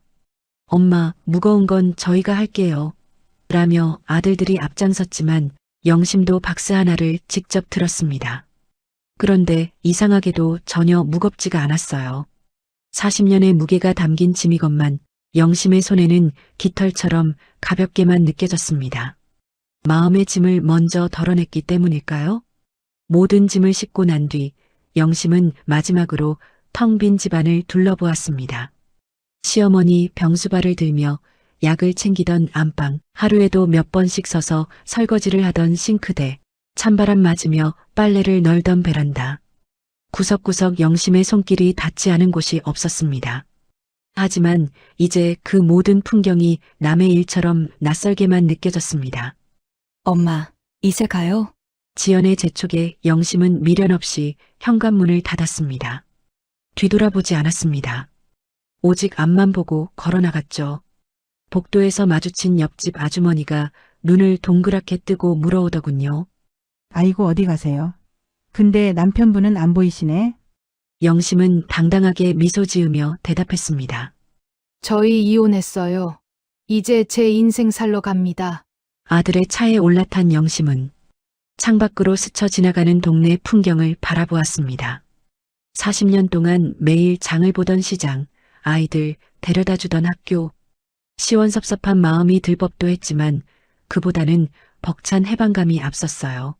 엄마, 무거운 건 저희가 할게요. 라며 아들들이 앞장섰지만 영심도 박스 하나를 직접 들었습니다. 그런데 이상하게도 전혀 무겁지가 않았어요. 40년의 무게가 담긴 짐이건만 영심의 손에는 깃털처럼 가볍게만 느껴졌습니다. 마음의 짐을 먼저 덜어냈기 때문일까요? 모든 짐을 싣고 난 뒤 영심은 마지막으로 텅 빈 집안을 둘러보았습니다. 시어머니 병수발을 들며 약을 챙기던 안방, 하루에도 몇 번씩 서서 설거지를 하던 싱크대, 찬바람 맞으며 빨래를 널던 베란다. 구석구석 영심의 손길이 닿지 않은 곳이 없었습니다. 하지만 이제 그 모든 풍경이 남의 일처럼 낯설게만 느껴졌습니다. 엄마, 이제 가요? 지연의 재촉에 영심은 미련 없이 현관문을 닫았습니다. 뒤돌아보지 않았습니다. 오직 앞만 보고 걸어나갔죠. 복도에서 마주친 옆집 아주머니가 눈을 동그랗게 뜨고 물어오더군요. 아이고, 어디 가세요? 근데 남편분은 안 보이시네? 영심은 당당하게 미소 지으며 대답했습니다. 저희 이혼했어요. 이제 제 인생 살러 갑니다. 아들의 차에 올라탄 영심은 창밖으로 스쳐 지나가는 동네 풍경을 바라보았습니다. 40년 동안 매일 장을 보던 시장, 아이들 데려다 주던 학교, 시원섭섭한 마음이 들 법도 했지만 그보다는 벅찬 해방감이 앞섰어요.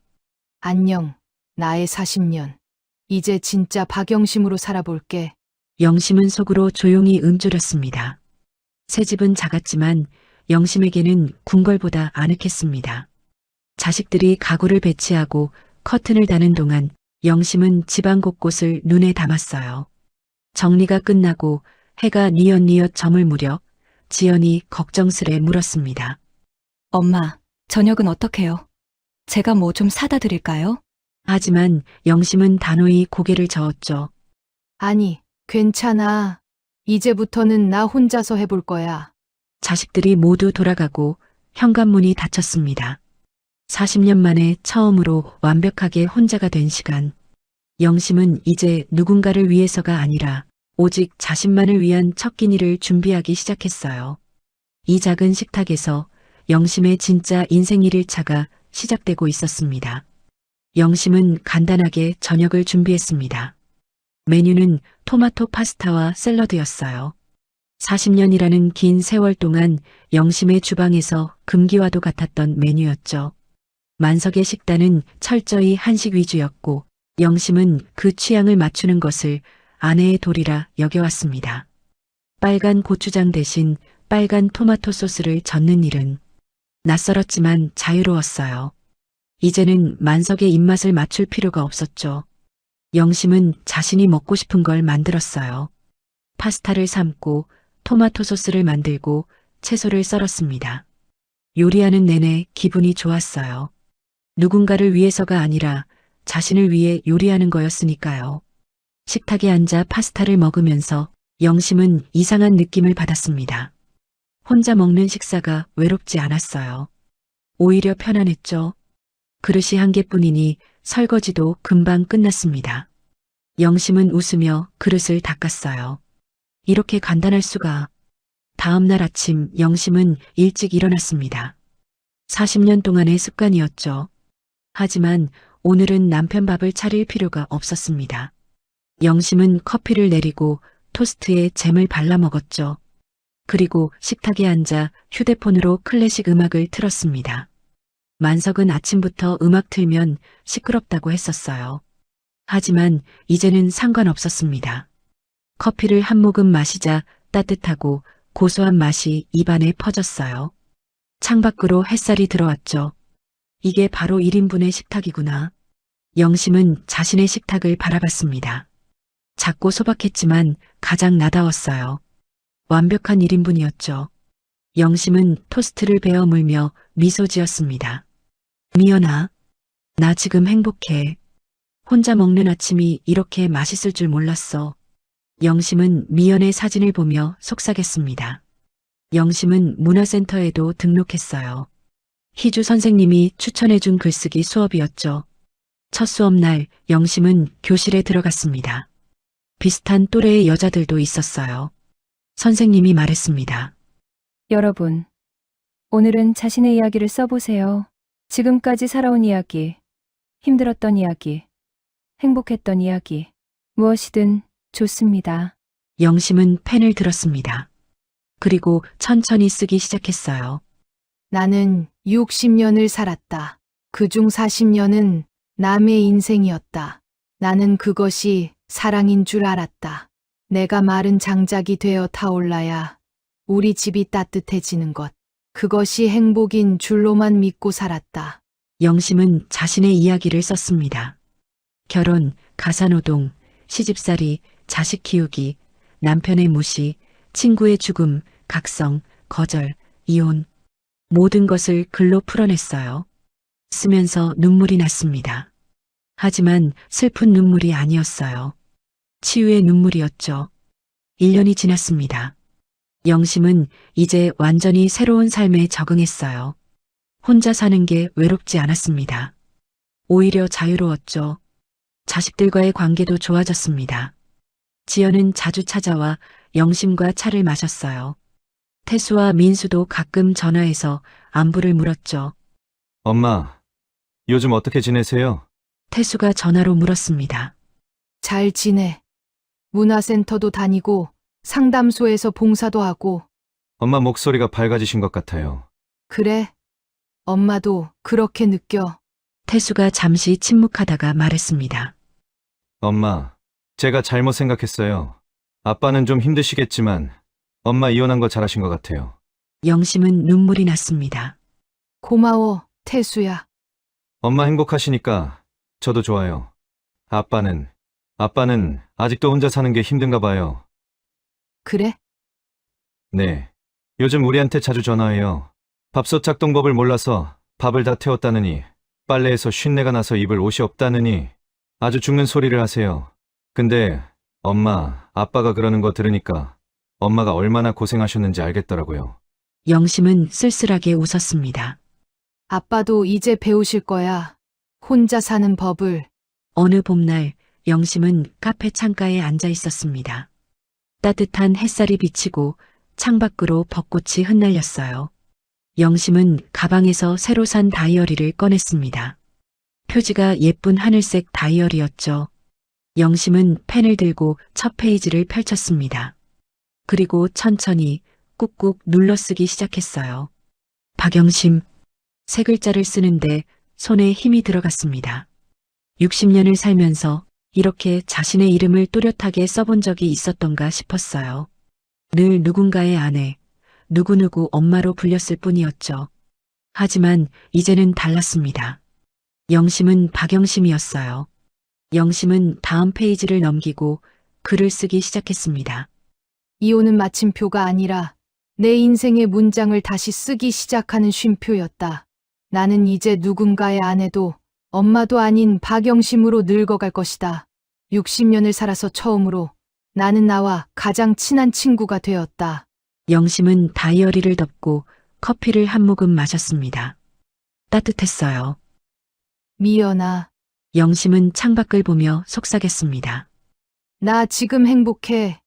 안녕, 나의 40년. 이제 진짜 박영심으로 살아볼게. 영심은 속으로 조용히 움츠렸습니다. 새 집은 작았지만 영심에게는 궁궐보다 아늑했습니다. 자식들이 가구를 배치하고 커튼을 다는 동안 영심은 집안 곳곳을 눈에 담았어요. 정리가 끝나고 해가 뉘엿뉘엿 저물 무렵 지연이 걱정스레 물었습니다. 엄마, 저녁은 어떡해요? 제가 뭐 좀 사다 드릴까요? 하지만 영심은 단호히 고개를 저었죠. 아니, 괜찮아. 이제부터는 나 혼자서 해볼 거야. 자식들이 모두 돌아가고 현관문이 닫혔습니다. 40년 만에 처음으로 완벽하게 혼자가 된 시간. 영심은 이제 누군가를 위해서가 아니라 오직 자신만을 위한 첫 끼니를 준비하기 시작했어요. 이 작은 식탁에서 영심의 진짜 인생 1일차가 시작되고 있었습니다. 영심은 간단하게 저녁을 준비했습니다. 메뉴는 토마토 파스타와 샐러드였어요. 40년이라는 긴 세월 동안 영심의 주방에서 금기와도 같았던 메뉴였죠. 만석의 식단은 철저히 한식 위주였고 영심은 그 취향을 맞추는 것을 아내의 도리라 여겨왔습니다. 빨간 고추장 대신 빨간 토마토 소스를 젓는 일은 낯설었지만 자유로웠어요. 이제는 만석의 입맛을 맞출 필요가 없었죠. 영심은 자신이 먹고 싶은 걸 만들었어요. 파스타를 삶고 토마토 소스를 만들고 채소를 썰었습니다. 요리하는 내내 기분이 좋았어요. 누군가를 위해서가 아니라 자신을 위해 요리하는 거였으니까요. 식탁에 앉아 파스타를 먹으면서 영심은 이상한 느낌을 받았습니다. 혼자 먹는 식사가 외롭지 않았어요. 오히려 편안했죠. 그릇이 한 개뿐이니 설거지도 금방 끝났습니다. 영심은 웃으며 그릇을 닦았어요. 이렇게 간단할 수가. 다음 날 아침 영심은 일찍 일어났습니다. 40년 동안의 습관이었죠. 하지만 오늘은 남편 밥을 차릴 필요가 없었습니다. 영심은 커피를 내리고 토스트에 잼을 발라 먹었죠. 그리고 식탁에 앉아 휴대폰으로 클래식 음악을 틀었습니다. 만석은 아침부터 음악 틀면 시끄럽다고 했었어요. 하지만 이제는 상관없었습니다. 커피를 한 모금 마시자 따뜻하고 고소한 맛이 입안에 퍼졌어요. 창밖으로 햇살이 들어왔죠. 이게 바로 1인분의 식탁이구나. 영심은 자신의 식탁을 바라봤습니다. 작고 소박했지만 가장 나다웠어요. 완벽한 1인분이었죠. 영심은 토스트를 베어 물며 미소 지었습니다. 미연아, 나 지금 행복해. 혼자 먹는 아침이 이렇게 맛있을 줄 몰랐어. 영심은 미연의 사진을 보며 속삭였습니다. 영심은 문화센터에도 등록했어요. 희주 선생님이 추천해준 글쓰기 수업이었죠. 첫 수업날 영심은 교실에 들어갔습니다. 비슷한 또래의 여자들도 있었어요. 선생님이 말했습니다. 여러분, 오늘은 자신의 이야기를 써보세요. 지금까지 살아온 이야기, 힘들었던 이야기, 행복했던 이야기, 무엇이든 좋습니다. 영심은 펜을 들었습니다. 그리고 천천히 쓰기 시작했어요. 나는 60년을 살았다. 그중 40년은 남의 인생이었다. 나는 그것이 사랑인 줄 알았다. 내가 마른 장작이 되어 타올라야 우리 집이 따뜻해지는 것. 그것이 행복인 줄로만 믿고 살았다. 영심은 자신의 이야기를 썼습니다. 결혼, 가사노동, 시집살이, 자식 키우기, 남편의 무시, 친구의 죽음, 각성, 거절, 이혼. 모든 것을 글로 풀어냈어요. 쓰면서 눈물이 났습니다. 하지만 슬픈 눈물이 아니었어요. 치유의 눈물이었죠. 1년이 지났습니다. 영심은 이제 완전히 새로운 삶에 적응했어요. 혼자 사는 게 외롭지 않았습니다. 오히려 자유로웠죠. 자식들과의 관계도 좋아졌습니다. 지연은 자주 찾아와 영심과 차를 마셨어요. 태수와 민수도 가끔 전화해서 안부를 물었죠. 엄마, 요즘 어떻게 지내세요? 태수가 전화로 물었습니다. 잘 지내. 문화센터도 다니고 상담소에서 봉사도 하고. 엄마 목소리가 밝아지신 것 같아요. 그래. 엄마도 그렇게 느껴. 태수가 잠시 침묵하다가 말했습니다. 엄마, 제가 잘못 생각했어요. 아빠는 좀 힘드시겠지만 엄마 이혼한 거 잘하신 것 같아요. 영심은 눈물이 났습니다. 고마워, 태수야. 엄마 행복하시니까 저도 좋아요. 아빠는 아직도 혼자 사는 게 힘든가 봐요. 그래? 네. 요즘 우리한테 자주 전화해요. 밥솥 작동법을 몰라서 밥을 다 태웠다느니, 빨래에서 쉰내가 나서 입을 옷이 없다느니 아주 죽는 소리를 하세요. 근데 엄마, 아빠가 그러는 거 들으니까 엄마가 얼마나 고생하셨는지 알겠더라고요. 영심은 쓸쓸하게 웃었습니다. 아빠도 이제 배우실 거야. 혼자 사는 법을. 어느 봄날 영심은 카페 창가에 앉아 있었습니다. 따뜻한 햇살이 비치고 창밖으로 벚꽃이 흩날렸어요. 영심은 가방에서 새로 산 다이어리를 꺼냈습니다. 표지가 예쁜 하늘색 다이어리였죠. 영심은 펜을 들고 첫 페이지를 펼쳤습니다. 그리고 천천히 꾹꾹 눌러쓰기 시작했어요. 박영심. 세 글자를 쓰는데 손에 힘이 들어갔습니다. 60년을 살면서 이렇게 자신의 이름을 또렷하게 써본 적이 있었던가 싶었어요. 늘 누군가의 아내, 누구누구 엄마로 불렸을 뿐이었죠. 하지만 이제는 달랐습니다. 영심은 박영심이었어요. 영심은 다음 페이지를 넘기고 글을 쓰기 시작했습니다. 이혼은 마침표가 아니라 내 인생의 문장을 다시 쓰기 시작하는 쉼표였다. 나는 이제 누군가의 아내도 엄마도 아닌 박영심으로 늙어갈 것이다. 60년을 살아서 처음으로 나는 나와 가장 친한 친구가 되었다. 영심은 다이어리를 덮고 커피를 한 모금 마셨습니다. 따뜻했어요. 미연아, 영심은 창밖을 보며 속삭였습니다. 나 지금 행복해.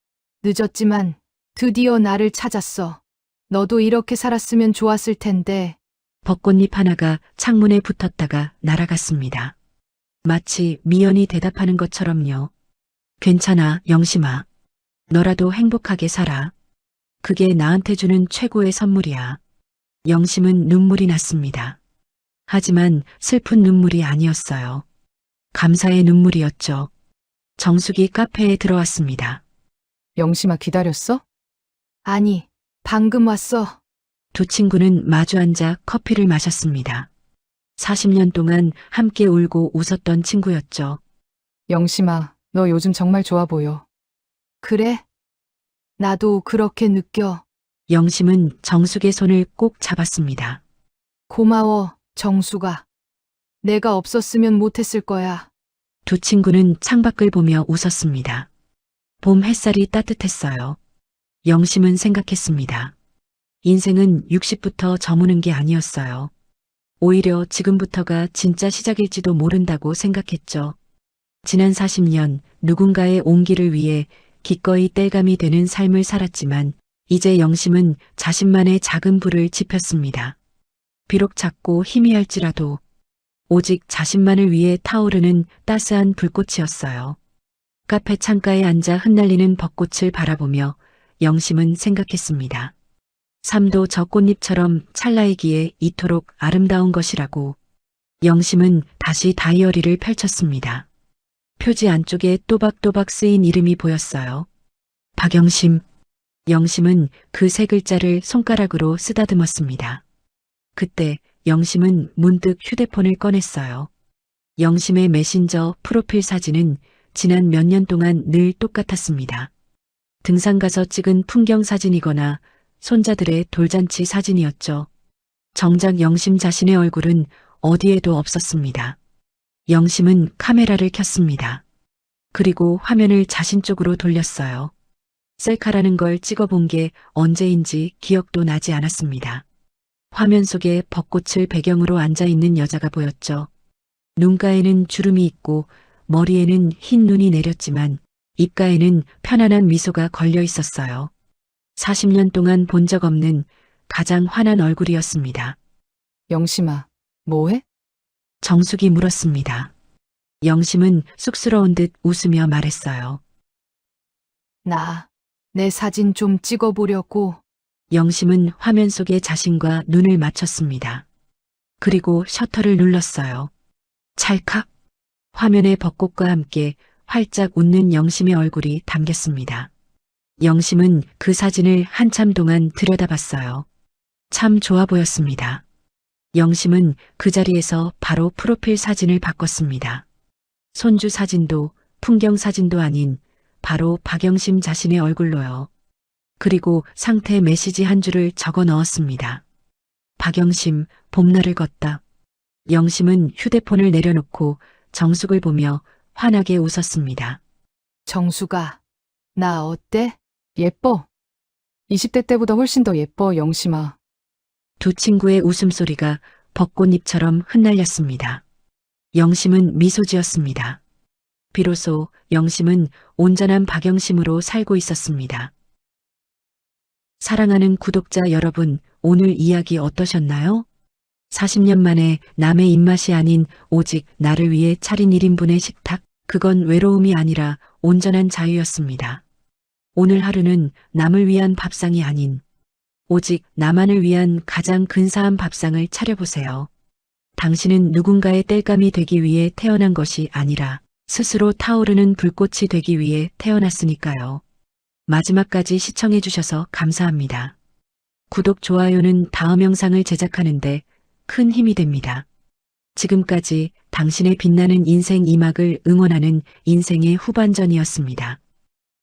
늦었지만 드디어 나를 찾았어. 너도 이렇게 살았으면 좋았을 텐데. 벚꽃잎 하나가 창문에 붙었다가 날아갔습니다. 마치 미연이 대답하는 것처럼요. 괜찮아, 영심아. 너라도 행복하게 살아. 그게 나한테 주는 최고의 선물이야. 영심은 눈물이 났습니다. 하지만 슬픈 눈물이 아니었어요. 감사의 눈물이었죠. 정숙이 카페에 들어왔습니다. 영심아 기다렸어? 아니, 방금 왔어. 두 친구는 마주 앉아 커피를 마셨습니다. 40년 동안 함께 울고 웃었던 친구였죠. 영심아, 너 요즘 정말 좋아 보여. 그래? 나도 그렇게 느껴. 영심은 정숙의 손을 꼭 잡았습니다. 고마워, 정수가. 내가 없었으면 못했을 거야. 두 친구는 창밖을 보며 웃었습니다. 봄 햇살이 따뜻했어요. 영심은 생각했습니다. 인생은 60부터 저무는 게 아니었어요. 오히려 지금부터가 진짜 시작일지도 모른다고 생각했죠. 지난 40년 누군가의 온기를 위해 기꺼이 땔감이 되는 삶을 살았지만 이제 영심은 자신만의 작은 불을 지폈습니다. 비록 작고 희미할지라도 오직 자신만을 위해 타오르는 따스한 불꽃이었어요. 카페 창가에 앉아 흩날리는 벚꽃을 바라보며 영심은 생각했습니다. 삶도 저 꽃잎처럼 찰나이기에 이토록 아름다운 것이라고. 영심은 다시 다이어리를 펼쳤습니다. 표지 안쪽에 또박또박 쓰인 이름이 보였어요. 박영심. 영심은 그 세 글자를 손가락으로 쓰다듬었습니다. 그때 영심은 문득 휴대폰을 꺼냈어요. 영심의 메신저 프로필 사진은 지난 몇 년 동안 늘 똑같았습니다. 등산 가서 찍은 풍경 사진이거나 손자들의 돌잔치 사진이었죠. 정작 영심 자신의 얼굴은 어디에도 없었습니다. 영심은 카메라를 켰습니다. 그리고 화면을 자신 쪽으로 돌렸어요. 셀카라는 걸 찍어본 게 언제인지 기억도 나지 않았습니다. 화면 속에 벚꽃을 배경으로 앉아있는 여자가 보였죠. 눈가에는 주름이 있고 머리에는 흰 눈이 내렸지만 입가에는 편안한 미소가 걸려 있었어요. 40년 동안 본 적 없는 가장 환한 얼굴이었습니다. 영심아, 뭐해? 정숙이 물었습니다. 영심은 쑥스러운 듯 웃으며 말했어요. 내 사진 좀 찍어보려고. 영심은 화면 속에 자신과 눈을 맞췄습니다. 그리고 셔터를 눌렀어요. 찰칵. 화면에 벚꽃과 함께 활짝 웃는 영심의 얼굴이 담겼습니다. 영심은 그 사진을 한참 동안 들여다봤어요. 참 좋아 보였습니다. 영심은 그 자리에서 바로 프로필 사진을 바꿨습니다. 손주 사진도 풍경 사진도 아닌 바로 박영심 자신의 얼굴로요. 그리고 상태 메시지 한 줄을 적어 넣었습니다. 박영심, 봄날을 걷다. 영심은 휴대폰을 내려놓고 정숙을 보며 환하게 웃었습니다. 정수가, 나 어때? 예뻐. 20대 때보다 훨씬 더 예뻐, 영심아. 두 친구의 웃음소리가 벚꽃잎처럼 흩날렸습니다. 영심은 미소 지었습니다. 비로소 영심은 온전한 박영심으로 살고 있었습니다. 사랑하는 구독자 여러분, 오늘 이야기 어떠셨나요? 40년 만에 남의 입맛이 아닌 오직 나를 위해 차린 1인분의 식탁, 그건 외로움이 아니라 온전한 자유였습니다. 오늘 하루는 남을 위한 밥상이 아닌 오직 나만을 위한 가장 근사한 밥상을 차려보세요. 당신은 누군가의 땔감이 되기 위해 태어난 것이 아니라 스스로 타오르는 불꽃이 되기 위해 태어났으니까요. 마지막까지 시청해 주셔서 감사합니다. 구독, 좋아요는 다음 영상을 제작하는데 큰 힘이 됩니다. 지금까지 당신의 빛나는 인생 2막을 응원하는 인생의 후반전이었습니다.